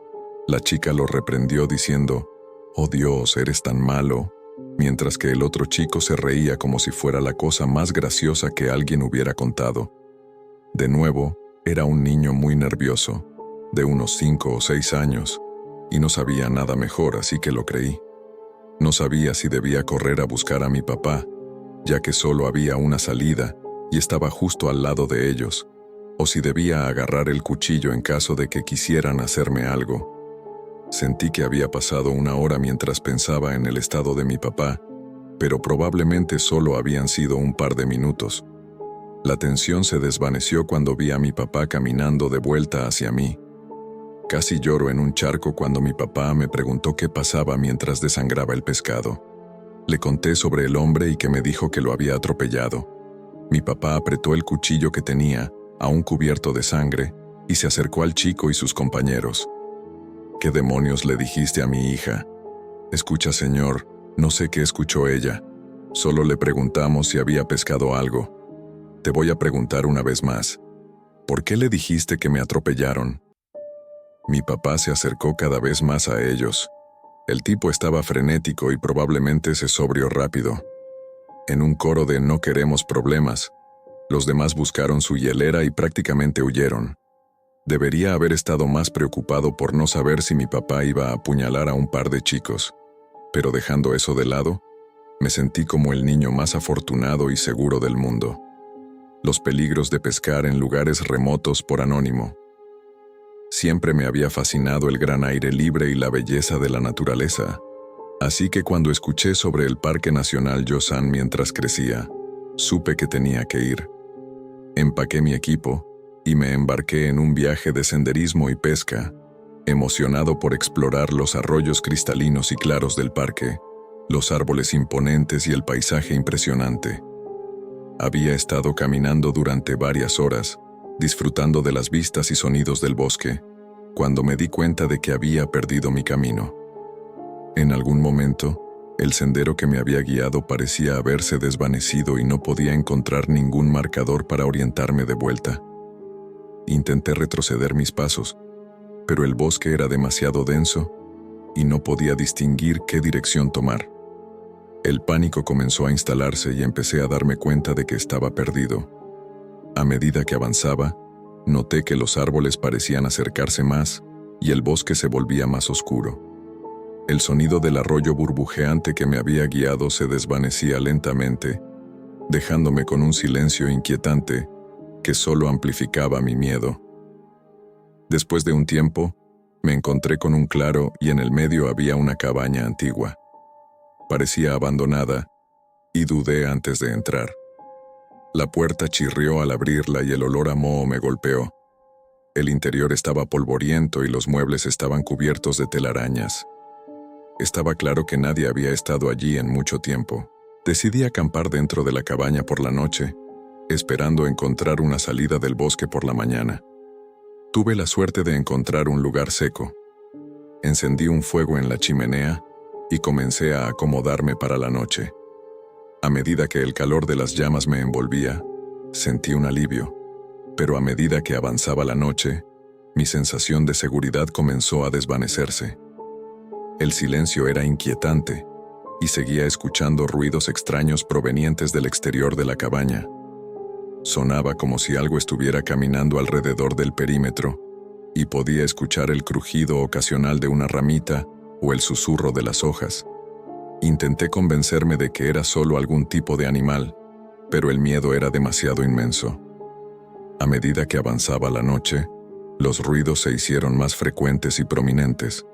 La chica lo reprendió diciendo, «Oh Dios, eres tan malo», mientras que el otro chico se reía como si fuera la cosa más graciosa que alguien hubiera contado. De nuevo, era un niño muy nervioso, de unos 5 o 6 años, y no sabía nada mejor, así que lo creí. No sabía si debía correr a buscar a mi papá, ya que solo había una salida y estaba justo al lado de ellos, o si debía agarrar el cuchillo en caso de que quisieran hacerme algo. Sentí que había pasado 1 hora mientras pensaba en el estado de mi papá, pero probablemente solo habían sido un par de minutos. La tensión se desvaneció cuando vi a mi papá caminando de vuelta hacia mí. Casi lloro en un charco cuando mi papá me preguntó qué pasaba mientras desangraba el pescado. Le conté sobre el hombre y que me dijo que lo había atropellado. Mi papá apretó el cuchillo que tenía, aún cubierto de sangre, y se acercó al chico y sus compañeros. «¿Qué demonios le dijiste a mi hija?» «Escucha, señor, no sé qué escuchó ella. Solo le preguntamos si había pescado algo. Te voy a preguntar una vez más. ¿Por qué le dijiste que me atropellaron?» Mi papá se acercó cada vez más a ellos. El tipo estaba frenético y probablemente se sobrió rápido. En un coro de «no queremos problemas», los demás buscaron su hielera y prácticamente huyeron. Debería haber estado más preocupado por no saber si mi papá iba a apuñalar a un par de chicos, pero dejando eso de lado, me sentí como el niño más afortunado y seguro del mundo. Los peligros de pescar en lugares remotos por anónimo. Siempre me había fascinado el gran aire libre y la belleza de la naturaleza, así que cuando escuché sobre el Parque Nacional Yosan mientras crecía, supe que tenía que ir. Empaqué mi equipo y me embarqué en un viaje de senderismo y pesca, emocionado por explorar los arroyos cristalinos y claros del parque, los árboles imponentes y el paisaje impresionante. Había estado caminando durante varias horas, disfrutando de las vistas y sonidos del bosque, cuando me di cuenta de que había perdido mi camino. En algún momento, el sendero que me había guiado parecía haberse desvanecido y no podía encontrar ningún marcador para orientarme de vuelta. Intenté retroceder mis pasos, pero el bosque era demasiado denso y no podía distinguir qué dirección tomar. El pánico comenzó a instalarse y empecé a darme cuenta de que estaba perdido. A medida que avanzaba, noté que los árboles parecían acercarse más y el bosque se volvía más oscuro. El sonido del arroyo burbujeante que me había guiado se desvanecía lentamente, dejándome con un silencio inquietante que solo amplificaba mi miedo. Después de un tiempo, me encontré con un claro y en el medio había una cabaña antigua. Parecía abandonada y dudé antes de entrar. La puerta chirrió al abrirla y el olor a moho me golpeó. El interior estaba polvoriento y los muebles estaban cubiertos de telarañas. Estaba claro que nadie había estado allí en mucho tiempo. Decidí acampar dentro de la cabaña por la noche, esperando encontrar una salida del bosque por la mañana. Tuve la suerte de encontrar un lugar seco. Encendí un fuego en la chimenea y comencé a acomodarme para la noche. A medida que el calor de las llamas me envolvía, sentí un alivio, pero a medida que avanzaba la noche, mi sensación de seguridad comenzó a desvanecerse. El silencio era inquietante y seguía escuchando ruidos extraños provenientes del exterior de la cabaña. Sonaba como si algo estuviera caminando alrededor del perímetro y podía escuchar el crujido ocasional de una ramita o el susurro de las hojas. Intenté convencerme de que era solo algún tipo de animal, pero el miedo era demasiado inmenso. A medida que avanzaba la noche, los ruidos se hicieron más frecuentes y prominentes.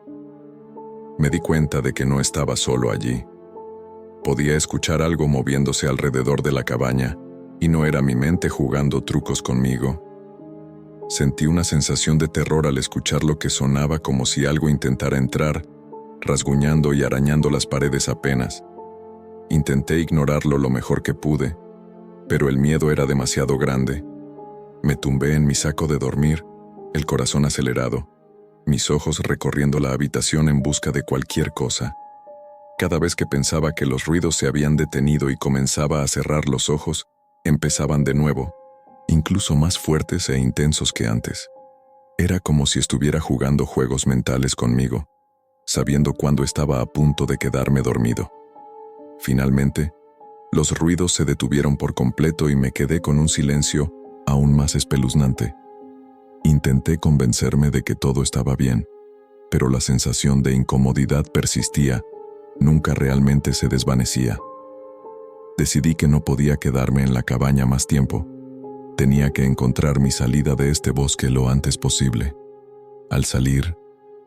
Me di cuenta de que no estaba solo allí. Podía escuchar algo moviéndose alrededor de la cabaña, y no era mi mente jugando trucos conmigo. Sentí una sensación de terror al escuchar lo que sonaba como si algo intentara entrar, rasguñando y arañando las paredes apenas. Intenté ignorarlo lo mejor que pude, pero el miedo era demasiado grande. Me tumbé en mi saco de dormir, el corazón acelerado, mis ojos recorriendo la habitación en busca de cualquier cosa. Cada vez que pensaba que los ruidos se habían detenido y comenzaba a cerrar los ojos, empezaban de nuevo, incluso más fuertes e intensos que antes. Era como si estuviera jugando juegos mentales conmigo, sabiendo cuándo estaba a punto de quedarme dormido. Finalmente, los ruidos se detuvieron por completo y me quedé con un silencio aún más espeluznante. Intenté convencerme de que todo estaba bien, pero la sensación de incomodidad persistía, nunca realmente se desvanecía. Decidí que no podía quedarme en la cabaña más tiempo. Tenía que encontrar mi salida de este bosque lo antes posible. Al salir,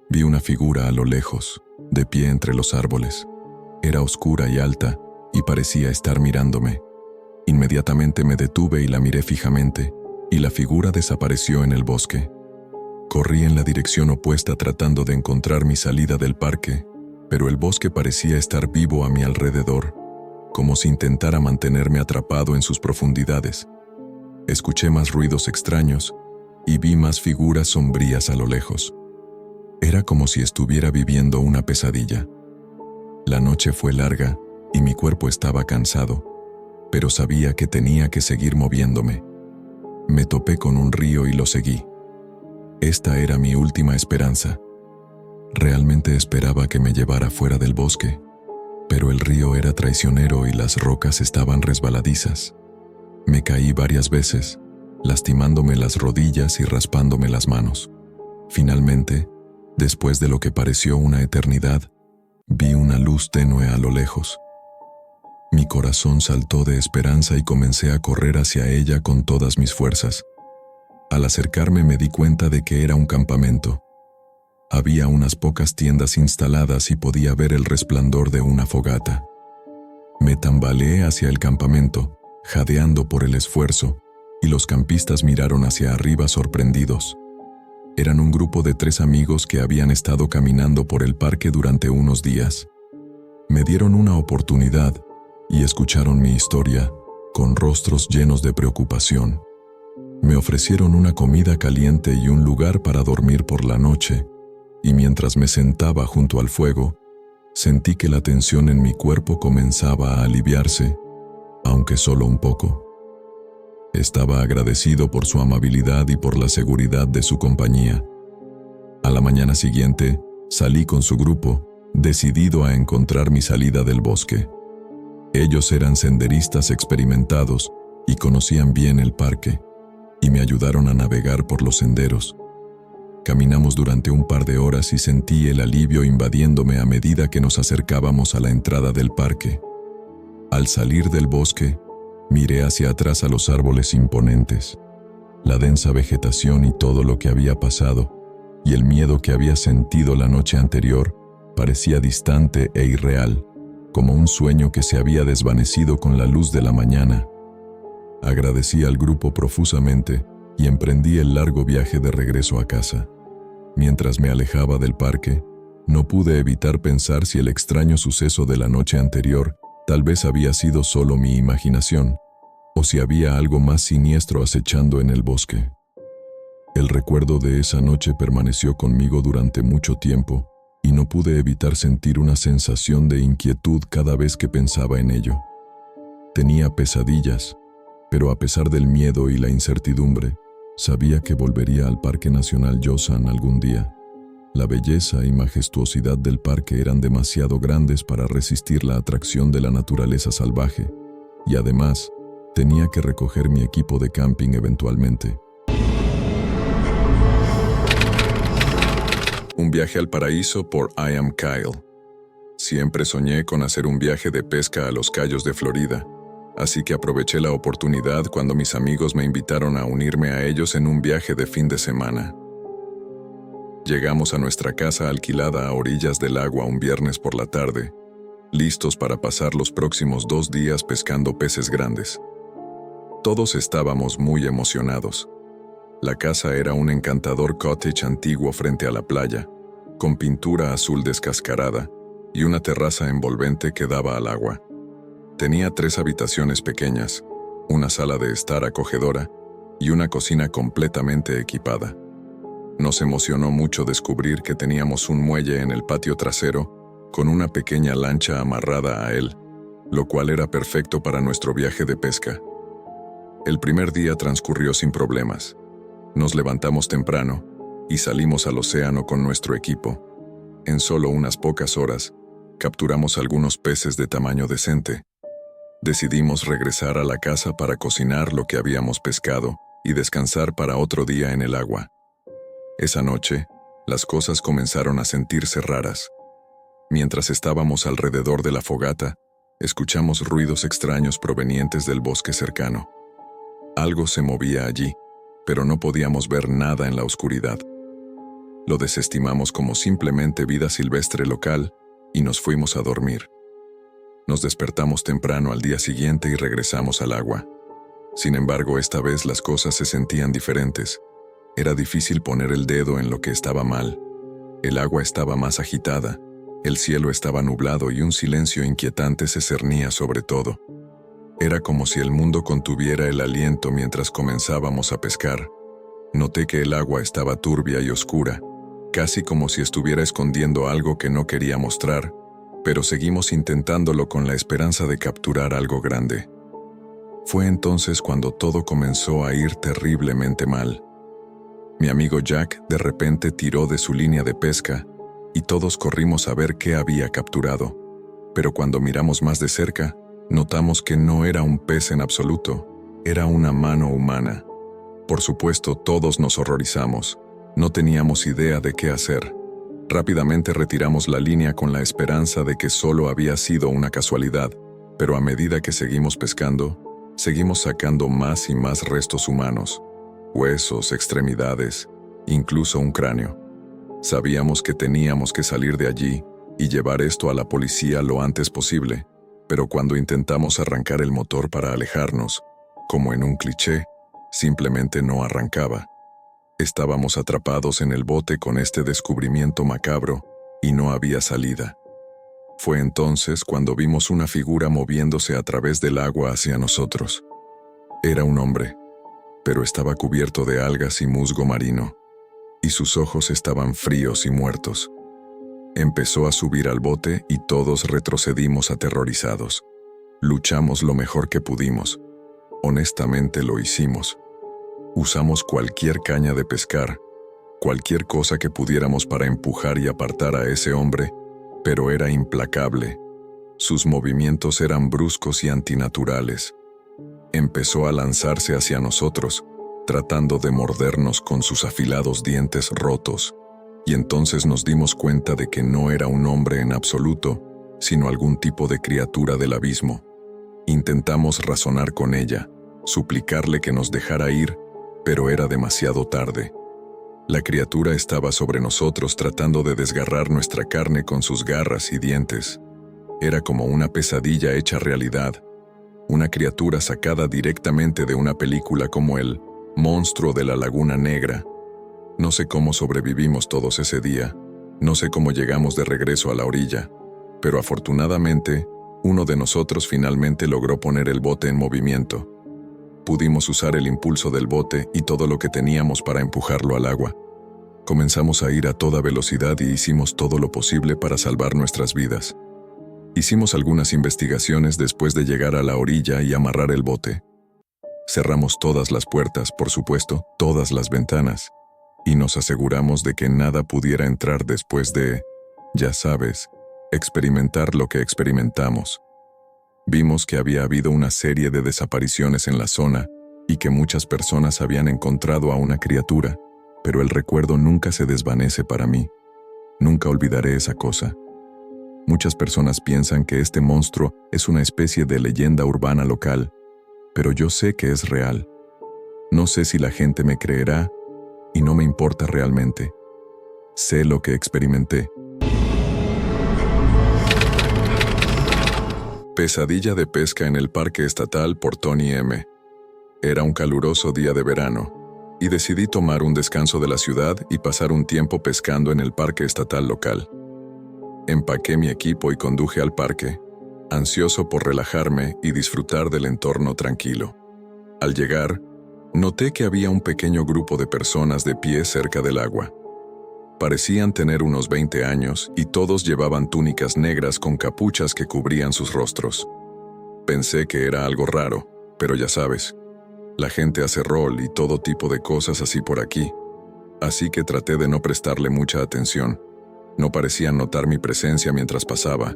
vi una figura a lo lejos, de pie entre los árboles. Era oscura y alta, y parecía estar mirándome. Inmediatamente me detuve y la miré fijamente, y la figura desapareció en el bosque. Corrí en la dirección opuesta tratando de encontrar mi salida del parque, pero el bosque parecía estar vivo a mi alrededor, como si intentara mantenerme atrapado en sus profundidades. Escuché más ruidos extraños y vi más figuras sombrías a lo lejos. Era como si estuviera viviendo una pesadilla. La noche fue larga y mi cuerpo estaba cansado, pero sabía que tenía que seguir moviéndome. Me topé con un río y lo seguí. Esta era mi última esperanza. Realmente esperaba que me llevara fuera del bosque, pero el río era traicionero y las rocas estaban resbaladizas. Me caí varias veces, lastimándome las rodillas y raspándome las manos. Finalmente, después de lo que pareció una eternidad, vi una luz tenue a lo lejos. Mi corazón saltó de esperanza y comencé a correr hacia ella con todas mis fuerzas. Al acercarme me di cuenta de que era un campamento. Había unas pocas tiendas instaladas y podía ver el resplandor de una fogata. Me tambaleé hacia el campamento, jadeando por el esfuerzo, y los campistas miraron hacia arriba sorprendidos. Eran un grupo de 3 amigos que habían estado caminando por el parque durante unos días. Me dieron una oportunidad y escucharon mi historia, con rostros llenos de preocupación. Me ofrecieron una comida caliente y un lugar para dormir por la noche, y mientras me sentaba junto al fuego, sentí que la tensión en mi cuerpo comenzaba a aliviarse, aunque solo un poco. Estaba agradecido por su amabilidad y por la seguridad de su compañía. A la mañana siguiente, salí con su grupo, decidido a encontrar mi salida del bosque. Ellos eran senderistas experimentados y conocían bien el parque, y me ayudaron a navegar por los senderos. Caminamos durante un par de horas y sentí el alivio invadiéndome a medida que nos acercábamos a la entrada del parque. Al salir del bosque, miré hacia atrás a los árboles imponentes, la densa vegetación y todo lo que había pasado, y el miedo que había sentido la noche anterior parecía distante e irreal, como un sueño que se había desvanecido con la luz de la mañana. Agradecí al grupo profusamente y emprendí el largo viaje de regreso a casa. Mientras me alejaba del parque, no pude evitar pensar si el extraño suceso de la noche anterior tal vez había sido solo mi imaginación, o si había algo más siniestro acechando en el bosque. El recuerdo de esa noche permaneció conmigo durante mucho tiempo, y no pude evitar sentir una sensación de inquietud cada vez que pensaba en ello. Tenía pesadillas, pero a pesar del miedo y la incertidumbre, sabía que volvería al Parque Nacional Yosan algún día. La belleza y majestuosidad del parque eran demasiado grandes para resistir la atracción de la naturaleza salvaje, y además, tenía que recoger mi equipo de camping eventualmente. Un viaje al paraíso por I Am Kyle. Siempre soñé con hacer un viaje de pesca a los Cayos de Florida, así que aproveché la oportunidad cuando mis amigos me invitaron a unirme a ellos en un viaje de fin de semana. Llegamos a nuestra casa alquilada a orillas del agua un viernes por la tarde, listos para pasar los próximos 2 días pescando peces grandes. Todos estábamos muy emocionados. La casa era un encantador cottage antiguo frente a la playa, con pintura azul descascarada y una terraza envolvente que daba al agua. Tenía 3 habitaciones pequeñas, una sala de estar acogedora y una cocina completamente equipada. Nos emocionó mucho descubrir que teníamos un muelle en el patio trasero con una pequeña lancha amarrada a él, lo cual era perfecto para nuestro viaje de pesca. El primer día transcurrió sin problemas. Nos levantamos temprano y salimos al océano con nuestro equipo. En solo unas pocas horas, capturamos algunos peces de tamaño decente. Decidimos regresar a la casa para cocinar lo que habíamos pescado y descansar para otro día en el agua. Esa noche, las cosas comenzaron a sentirse raras. Mientras estábamos alrededor de la fogata, escuchamos ruidos extraños provenientes del bosque cercano. Algo se movía allí, pero no podíamos ver nada en la oscuridad. Lo desestimamos como simplemente vida silvestre local y nos fuimos a dormir. Nos despertamos temprano al día siguiente y regresamos al agua. Sin embargo, esta vez las cosas se sentían diferentes. Era difícil poner el dedo en lo que estaba mal. El agua estaba más agitada, el cielo estaba nublado y un silencio inquietante se cernía sobre todo. Era como si el mundo contuviera el aliento mientras comenzábamos a pescar. Noté que el agua estaba turbia y oscura, casi como si estuviera escondiendo algo que no quería mostrar, pero seguimos intentándolo con la esperanza de capturar algo grande. Fue entonces cuando todo comenzó a ir terriblemente mal. Mi amigo Jack de repente tiró de su línea de pesca y todos corrimos a ver qué había capturado, pero cuando miramos más de cerca, notamos que no era un pez en absoluto, era una mano humana. Por supuesto, todos nos horrorizamos. No teníamos idea de qué hacer. Rápidamente retiramos la línea con la esperanza de que solo había sido una casualidad, pero a medida que seguimos pescando, seguimos sacando más y más restos humanos, huesos, extremidades, incluso un cráneo. Sabíamos que teníamos que salir de allí y llevar esto a la policía lo antes posible, pero cuando intentamos arrancar el motor para alejarnos, como en un cliché, simplemente no arrancaba. Estábamos atrapados en el bote con este descubrimiento macabro y no había salida. Fue entonces cuando vimos una figura moviéndose a través del agua hacia nosotros. Era un hombre, pero estaba cubierto de algas y musgo marino, y sus ojos estaban fríos y muertos. Empezó a subir al bote y todos retrocedimos aterrorizados. Luchamos lo mejor que pudimos. Honestamente lo hicimos. Usamos cualquier caña de pescar, cualquier cosa que pudiéramos para empujar y apartar a ese hombre, pero era implacable. Sus movimientos eran bruscos y antinaturales. Empezó a lanzarse hacia nosotros, tratando de mordernos con sus afilados dientes rotos, y entonces nos dimos cuenta de que no era un hombre en absoluto, sino algún tipo de criatura del abismo. Intentamos razonar con ella, suplicarle que nos dejara ir, pero era demasiado tarde. La criatura estaba sobre nosotros tratando de desgarrar nuestra carne con sus garras y dientes. Era como una pesadilla hecha realidad. una criatura sacada directamente de una película como el Monstruo de la Laguna Negra. No sé cómo sobrevivimos todos ese día, no sé cómo llegamos de regreso a la orilla, pero afortunadamente, uno de nosotros finalmente logró poner el bote en movimiento. Pudimos usar el impulso del bote y todo lo que teníamos para empujarlo al agua. Comenzamos a ir a toda velocidad y hicimos todo lo posible para salvar nuestras vidas. Hicimos algunas investigaciones después de llegar a la orilla y amarrar el bote. Cerramos todas las puertas, por supuesto, todas las ventanas, y nos aseguramos de que nada pudiera entrar después de, ya sabes, experimentar lo que experimentamos. Vimos que había habido una serie de desapariciones en la zona y que muchas personas habían encontrado a una criatura, pero el recuerdo nunca se desvanece para mí. Nunca olvidaré esa cosa. Muchas personas piensan que este monstruo es una especie de leyenda urbana local, pero yo sé que es real. No sé si la gente me creerá, y no me importa realmente. Sé lo que experimenté. Pesadilla de pesca en el Parque Estatal por Tony M. Era un caluroso día de verano, y decidí tomar un descanso de la ciudad y pasar un tiempo pescando en el Parque Estatal local. Empaqué mi equipo y conduje al parque, ansioso por relajarme y disfrutar del entorno tranquilo. Al llegar, noté que había un pequeño grupo de personas de pie cerca del agua. Parecían tener unos 20 años y todos llevaban túnicas negras con capuchas que cubrían sus rostros. Pensé que era algo raro, pero ya sabes, la gente hace rol y todo tipo de cosas así por aquí, así que traté de no prestarle mucha atención. No parecían notar mi presencia mientras pasaba,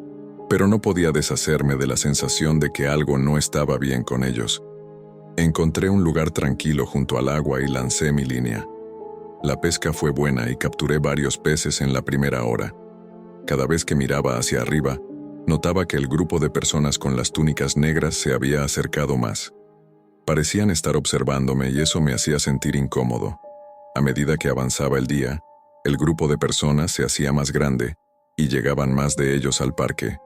pero no podía deshacerme de la sensación de que algo no estaba bien con ellos. Encontré un lugar tranquilo junto al agua y lancé mi línea. La pesca fue buena y capturé varios peces en la primera hora. Cada vez que miraba hacia arriba, notaba que el grupo de personas con las túnicas negras se había acercado más. Parecían estar observándome y eso me hacía sentir incómodo. A medida que avanzaba el día, el grupo de personas se hacía más grande y llegaban más de ellos al parque.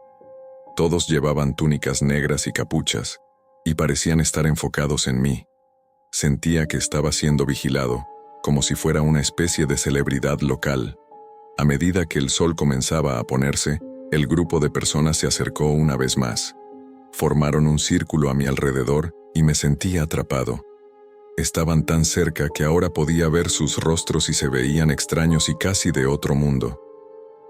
Todos llevaban túnicas negras y capuchas, y parecían estar enfocados en mí. Sentía que estaba siendo vigilado, como si fuera una especie de celebridad local. A medida que el sol comenzaba a ponerse, el grupo de personas se acercó una vez más. Formaron un círculo a mi alrededor y me sentía atrapado. Estaban tan cerca que ahora podía ver sus rostros y se veían extraños y casi de otro mundo.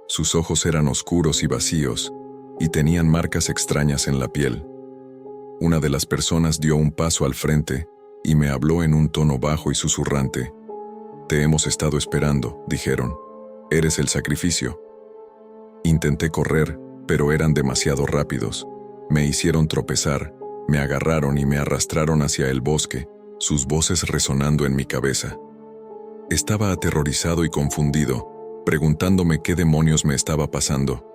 Sus ojos eran oscuros y vacíos, y tenían marcas extrañas en la piel. Una de las personas dio un paso al frente y me habló en un tono bajo y susurrante. «Te hemos estado esperando», dijeron. «Eres el sacrificio». Intenté correr, pero eran demasiado rápidos. Me hicieron tropezar, me agarraron y me arrastraron hacia el bosque, sus voces resonando en mi cabeza. Estaba aterrorizado y confundido, preguntándome qué demonios me estaba pasando.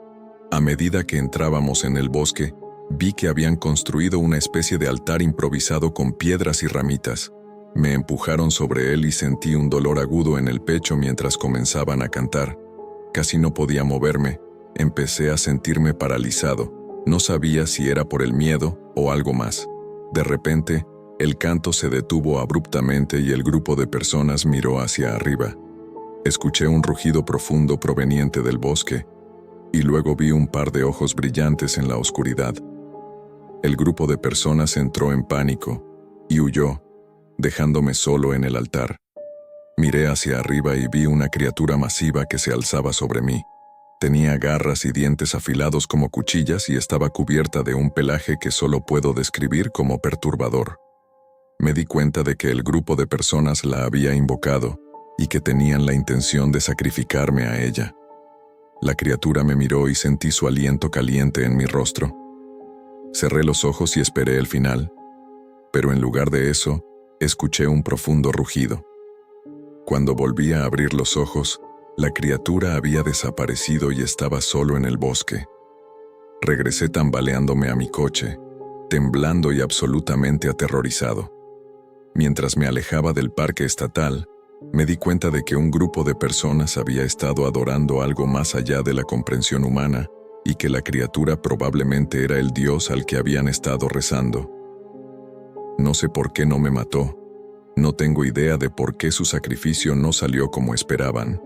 A medida que entrábamos en el bosque, vi que habían construido una especie de altar improvisado con piedras y ramitas. Me empujaron sobre él y sentí un dolor agudo en el pecho mientras comenzaban a cantar. Casi no podía moverme, empecé a sentirme paralizado. No sabía si era por el miedo o algo más. De repente, el canto se detuvo abruptamente y el grupo de personas miró hacia arriba. Escuché un rugido profundo proveniente del bosque, y luego vi un par de ojos brillantes en la oscuridad. El grupo de personas entró en pánico y huyó, dejándome solo en el altar. Miré hacia arriba y vi una criatura masiva que se alzaba sobre mí. Tenía garras y dientes afilados como cuchillas y estaba cubierta de un pelaje que solo puedo describir como perturbador. Me di cuenta de que el grupo de personas la había invocado y que tenían la intención de sacrificarme a ella. La criatura me miró y sentí su aliento caliente en mi rostro. Cerré los ojos y esperé el final, pero en lugar de eso, escuché un profundo rugido. Cuando volví a abrir los ojos, la criatura había desaparecido y estaba solo en el bosque. Regresé tambaleándome a mi coche, temblando y absolutamente aterrorizado. Mientras me alejaba del parque estatal, me di cuenta de que un grupo de personas había estado adorando algo más allá de la comprensión humana y que la criatura probablemente era el dios al que habían estado rezando. No sé por qué no me mató. No tengo idea de por qué su sacrificio no salió como esperaban.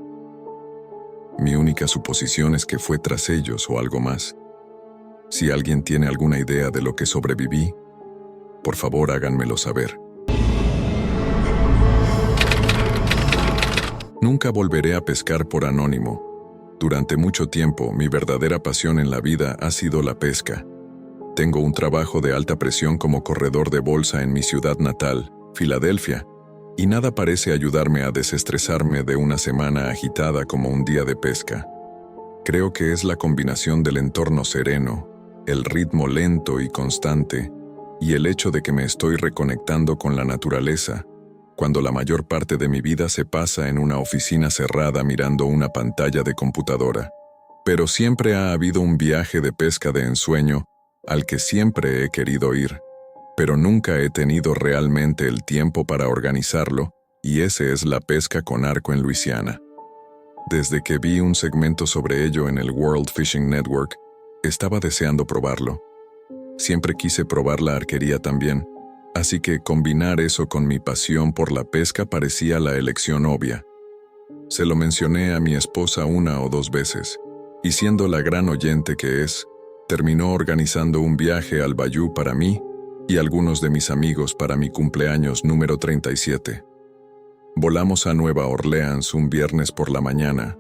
Mi única suposición es que fue tras ellos o algo más. Si alguien tiene alguna idea de lo que sobreviví, por favor háganmelo saber. Nunca volveré a pescar por anónimo. Durante mucho tiempo, mi verdadera pasión en la vida ha sido la pesca. Tengo un trabajo de alta presión como corredor de bolsa en mi ciudad natal, Filadelfia, y nada parece ayudarme a desestresarme de una semana agitada como un día de pesca. Creo que es la combinación del entorno sereno, el ritmo lento y constante, y el hecho de que me estoy reconectando con la naturaleza, cuando la mayor parte de mi vida se pasa en una oficina cerrada mirando una pantalla de computadora. Pero siempre ha habido un viaje de pesca de ensueño al que siempre he querido ir, pero nunca he tenido realmente el tiempo para organizarlo, y ese es la pesca con arco en Luisiana. Desde que vi un segmento sobre ello en el World Fishing Network, estaba deseando probarlo. Siempre quise probar la arquería también, así que combinar eso con mi pasión por la pesca parecía la elección obvia. Se lo mencioné a mi esposa 1 o 2 veces, y siendo la gran oyente que es, terminó organizando un viaje al Bayou para mí y algunos de mis amigos para mi cumpleaños número 37. Volamos a Nueva Orleans un viernes por la mañana,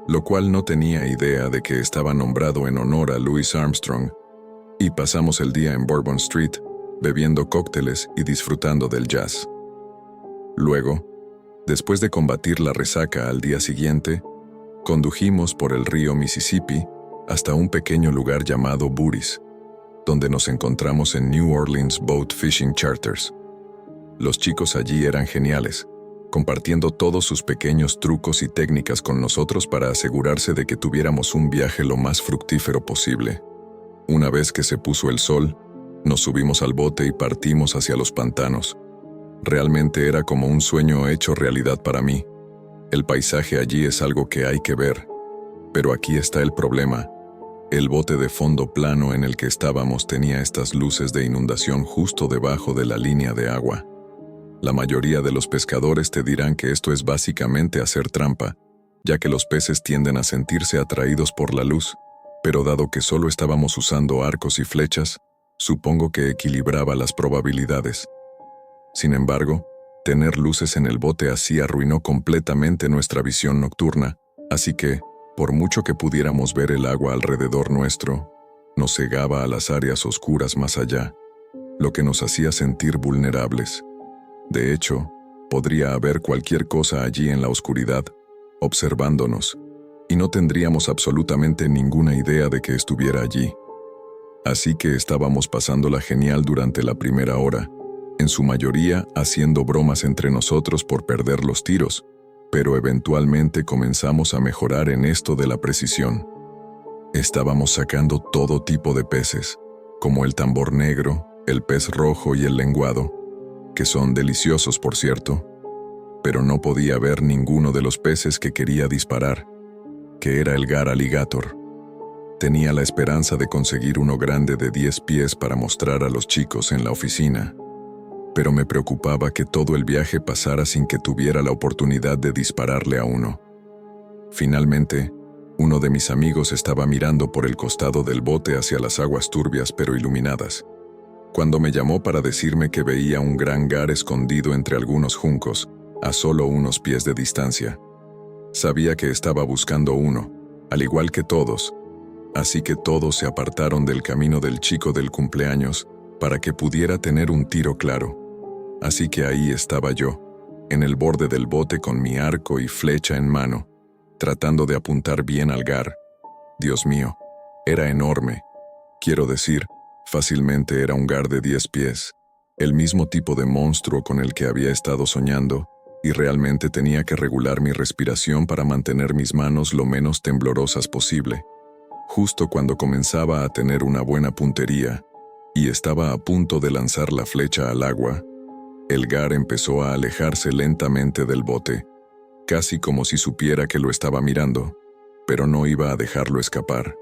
lo cual no tenía idea de que estaba nombrado en honor a Louis Armstrong, y pasamos el día en Bourbon Street, bebiendo cócteles y disfrutando del jazz. Luego, después de combatir la resaca al día siguiente, condujimos por el río Mississippi hasta un pequeño lugar llamado Buris, donde nos encontramos en New Orleans Boat Fishing Charters. Los chicos allí eran geniales, compartiendo todos sus pequeños trucos y técnicas con nosotros para asegurarse de que tuviéramos un viaje lo más fructífero posible. Una vez que se puso el sol, nos subimos al bote y partimos hacia los pantanos. Realmente era como un sueño hecho realidad para mí. El paisaje allí es algo que hay que ver. Pero aquí está el problema. El bote de fondo plano en el que estábamos tenía estas luces de inundación justo debajo de la línea de agua. La mayoría de los pescadores te dirán que esto es básicamente hacer trampa, ya que los peces tienden a sentirse atraídos por la luz, pero dado que solo estábamos usando arcos y flechas, supongo que equilibraba las probabilidades. Sin embargo, tener luces en el bote así arruinó completamente nuestra visión nocturna, así que, por mucho que pudiéramos ver el agua alrededor nuestro, nos cegaba a las áreas oscuras más allá, lo que nos hacía sentir vulnerables. De hecho, podría haber cualquier cosa allí en la oscuridad, observándonos, y no tendríamos absolutamente ninguna idea de que estuviera allí. Así que estábamos pasándola genial durante la primera hora, en su mayoría haciendo bromas entre nosotros por perder los tiros, pero eventualmente comenzamos a mejorar en esto de la precisión. Estábamos sacando todo tipo de peces, como el tambor negro, el pez rojo y el lenguado, que son deliciosos por cierto, pero no podía ver ninguno de los peces que quería disparar, que era el gar alligator. Tenía la esperanza de conseguir uno grande de 10 pies para mostrar a los chicos en la oficina, pero me preocupaba que todo el viaje pasara sin que tuviera la oportunidad de dispararle a uno. Finalmente, uno de mis amigos estaba mirando por el costado del bote hacia las aguas turbias pero iluminadas, cuando me llamó para decirme que veía un gran gar escondido entre algunos juncos, a solo unos pies de distancia. Sabía que estaba buscando uno, al igual que todos, así que todos se apartaron del camino del chico del cumpleaños para que pudiera tener un tiro claro. Así que ahí estaba yo, en el borde del bote con mi arco y flecha en mano, tratando de apuntar bien al gar. Dios mío, era enorme. Quiero decir, fácilmente era un gar de 10 pies, el mismo tipo de monstruo con el que había estado soñando, y realmente tenía que regular mi respiración para mantener mis manos lo menos temblorosas posible. Justo cuando comenzaba a tener una buena puntería, y estaba a punto de lanzar la flecha al agua, el gar empezó a alejarse lentamente del bote, casi como si supiera que lo estaba mirando, pero no iba a dejarlo escapar.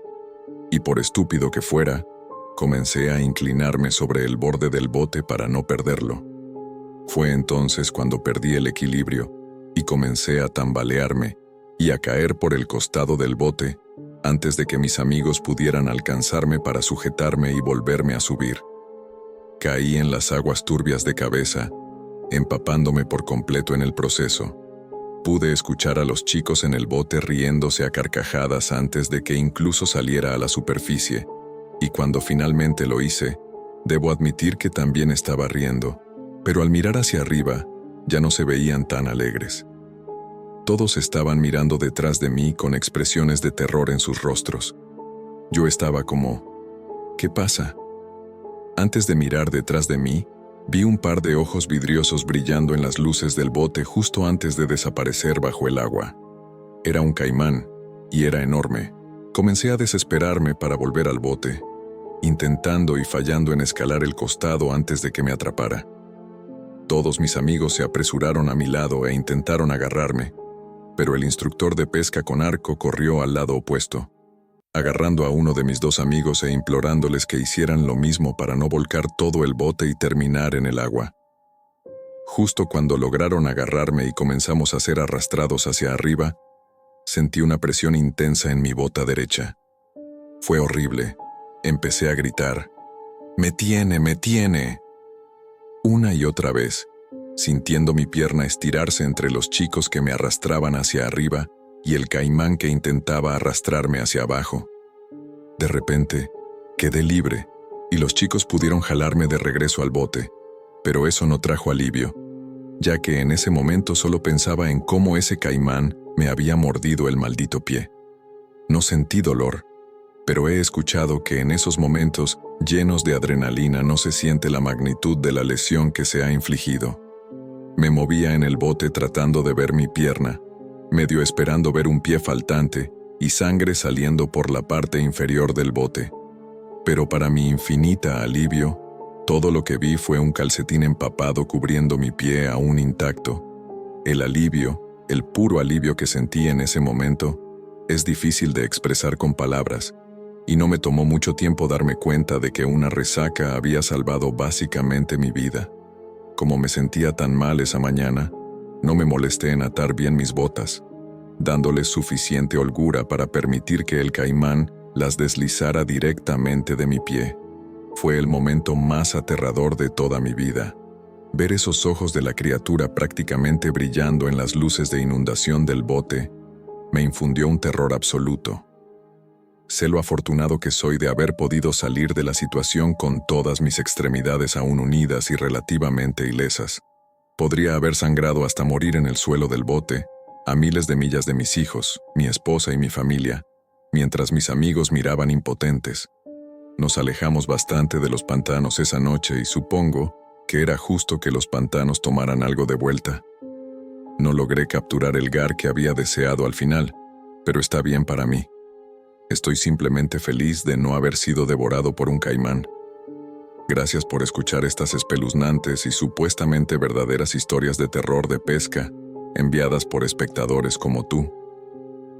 Y por estúpido que fuera, Comencé a inclinarme sobre el borde del bote para no perderlo. Fue entonces cuando perdí el equilibrio y comencé a tambalearme y a caer por el costado del bote antes de que mis amigos pudieran alcanzarme para sujetarme y volverme a subir. Caí en las aguas turbias de cabeza, empapándome por completo en el proceso. Pude escuchar a los chicos en el bote riéndose a carcajadas antes de que incluso saliera a la superficie, y cuando finalmente lo hice, debo admitir que también estaba riendo, pero al mirar hacia arriba, ya no se veían tan alegres. Todos estaban mirando detrás de mí con expresiones de terror en sus rostros. Yo estaba como, ¿qué pasa? Antes de mirar detrás de mí, vi un par de ojos vidriosos brillando en las luces del bote justo antes de desaparecer bajo el agua. Era un caimán, y era enorme. Comencé a desesperarme para volver al bote, intentando y fallando en escalar el costado antes de que me atrapara. Todos mis amigos se apresuraron a mi lado e intentaron agarrarme, pero el instructor de pesca con arco corrió al lado opuesto, agarrando a uno de mis dos amigos e implorándoles que hicieran lo mismo para no volcar todo el bote y terminar en el agua. Justo cuando lograron agarrarme y comenzamos a ser arrastrados hacia arriba, sentí una presión intensa en mi bota derecha. Fue horrible. Empecé a gritar, ¡Me tiene, me tiene! Una y otra vez, sintiendo mi pierna estirarse entre los chicos que me arrastraban hacia arriba y el caimán que intentaba arrastrarme hacia abajo. De repente, quedé libre y los chicos pudieron jalarme de regreso al bote, pero eso no trajo alivio, ya que en ese momento solo pensaba en cómo ese caimán me había mordido el maldito pie. No sentí dolor, pero he escuchado que en esos momentos llenos de adrenalina no se siente la magnitud de la lesión que se ha infligido. Me movía en el bote tratando de ver mi pierna, medio esperando ver un pie faltante y sangre saliendo por la parte inferior del bote. Pero para mi infinita alivio, todo lo que vi fue un calcetín empapado cubriendo mi pie aún intacto. El alivio, el puro alivio que sentí en ese momento, es difícil de expresar con palabras, y no me tomó mucho tiempo darme cuenta de que una resaca había salvado básicamente mi vida. Como me sentía tan mal esa mañana, no me molesté en atar bien mis botas, dándoles suficiente holgura para permitir que el caimán las deslizara directamente de mi pie. Fue el momento más aterrador de toda mi vida. Ver esos ojos de la criatura prácticamente brillando en las luces de inundación del bote me infundió un terror absoluto. Sé lo afortunado que soy de haber podido salir de la situación con todas mis extremidades aún unidas y relativamente ilesas. Podría haber sangrado hasta morir en el suelo del bote, a miles de millas de mis hijos, mi esposa y mi familia, mientras mis amigos miraban impotentes. Nos alejamos bastante de los pantanos esa noche y supongo que era justo que los pantanos tomaran algo de vuelta. No logré capturar el gar que había deseado al final, pero está bien para mí. Estoy simplemente feliz de no haber sido devorado por un caimán. Gracias por escuchar estas espeluznantes y supuestamente verdaderas historias de terror de pesca, enviadas por espectadores como tú.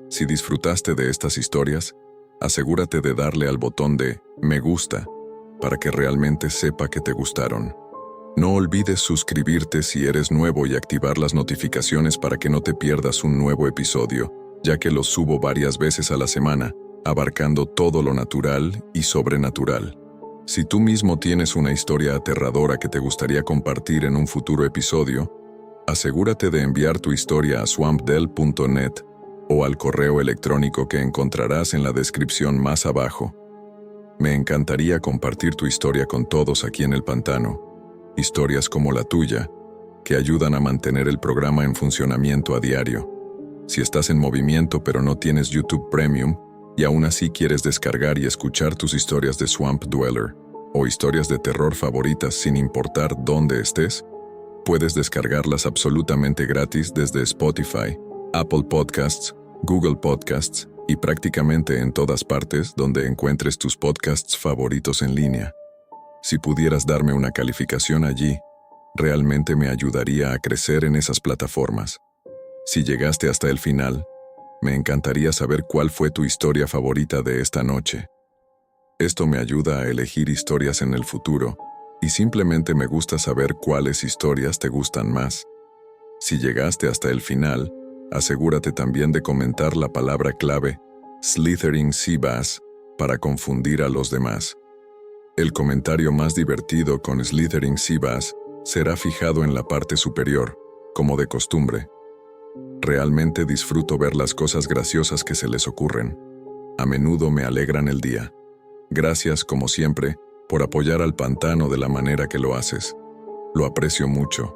Si disfrutaste de estas historias, asegúrate de darle al botón de me gusta para que realmente sepa que te gustaron. No olvides suscribirte si eres nuevo y activar las notificaciones para que no te pierdas un nuevo episodio, ya que los subo varias veces a la semana, abarcando todo lo natural y sobrenatural. Si tú mismo tienes una historia aterradora que te gustaría compartir en un futuro episodio, asegúrate de enviar tu historia a swampdell.net o al correo electrónico que encontrarás en la descripción más abajo. Me encantaría compartir tu historia con todos aquí en el pantano, historias como la tuya, que ayudan a mantener el programa en funcionamiento a diario. Si estás en movimiento pero no tienes YouTube Premium, y aún así quieres descargar y escuchar tus historias de Swamp Dweller o historias de terror favoritas sin importar dónde estés, puedes descargarlas absolutamente gratis desde Spotify, Apple Podcasts, Google Podcasts y prácticamente en todas partes donde encuentres tus podcasts favoritos en línea. Si pudieras darme una calificación allí, realmente me ayudaría a crecer en esas plataformas. Si llegaste hasta el final, me encantaría saber cuál fue tu historia favorita de esta noche. Esto me ayuda a elegir historias en el futuro, y simplemente me gusta saber cuáles historias te gustan más. Si llegaste hasta el final, asegúrate también de comentar la palabra clave Slytherin Seabass para confundir a los demás. El comentario más divertido con Slytherin Seabass será fijado en la parte superior, como de costumbre. Realmente disfruto ver las cosas graciosas que se les ocurren. A menudo me alegran el día. Gracias, como siempre, por apoyar al pantano de la manera que lo haces. Lo aprecio mucho.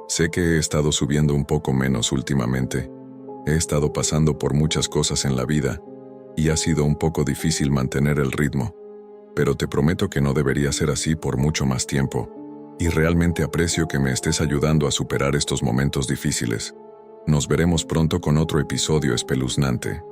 Sé que he estado subiendo un poco menos últimamente. He estado pasando por muchas cosas en la vida y ha sido un poco difícil mantener el ritmo. Pero te prometo que no debería ser así por mucho más tiempo. Y realmente aprecio que me estés ayudando a superar estos momentos difíciles. Nos veremos pronto con otro episodio espeluznante.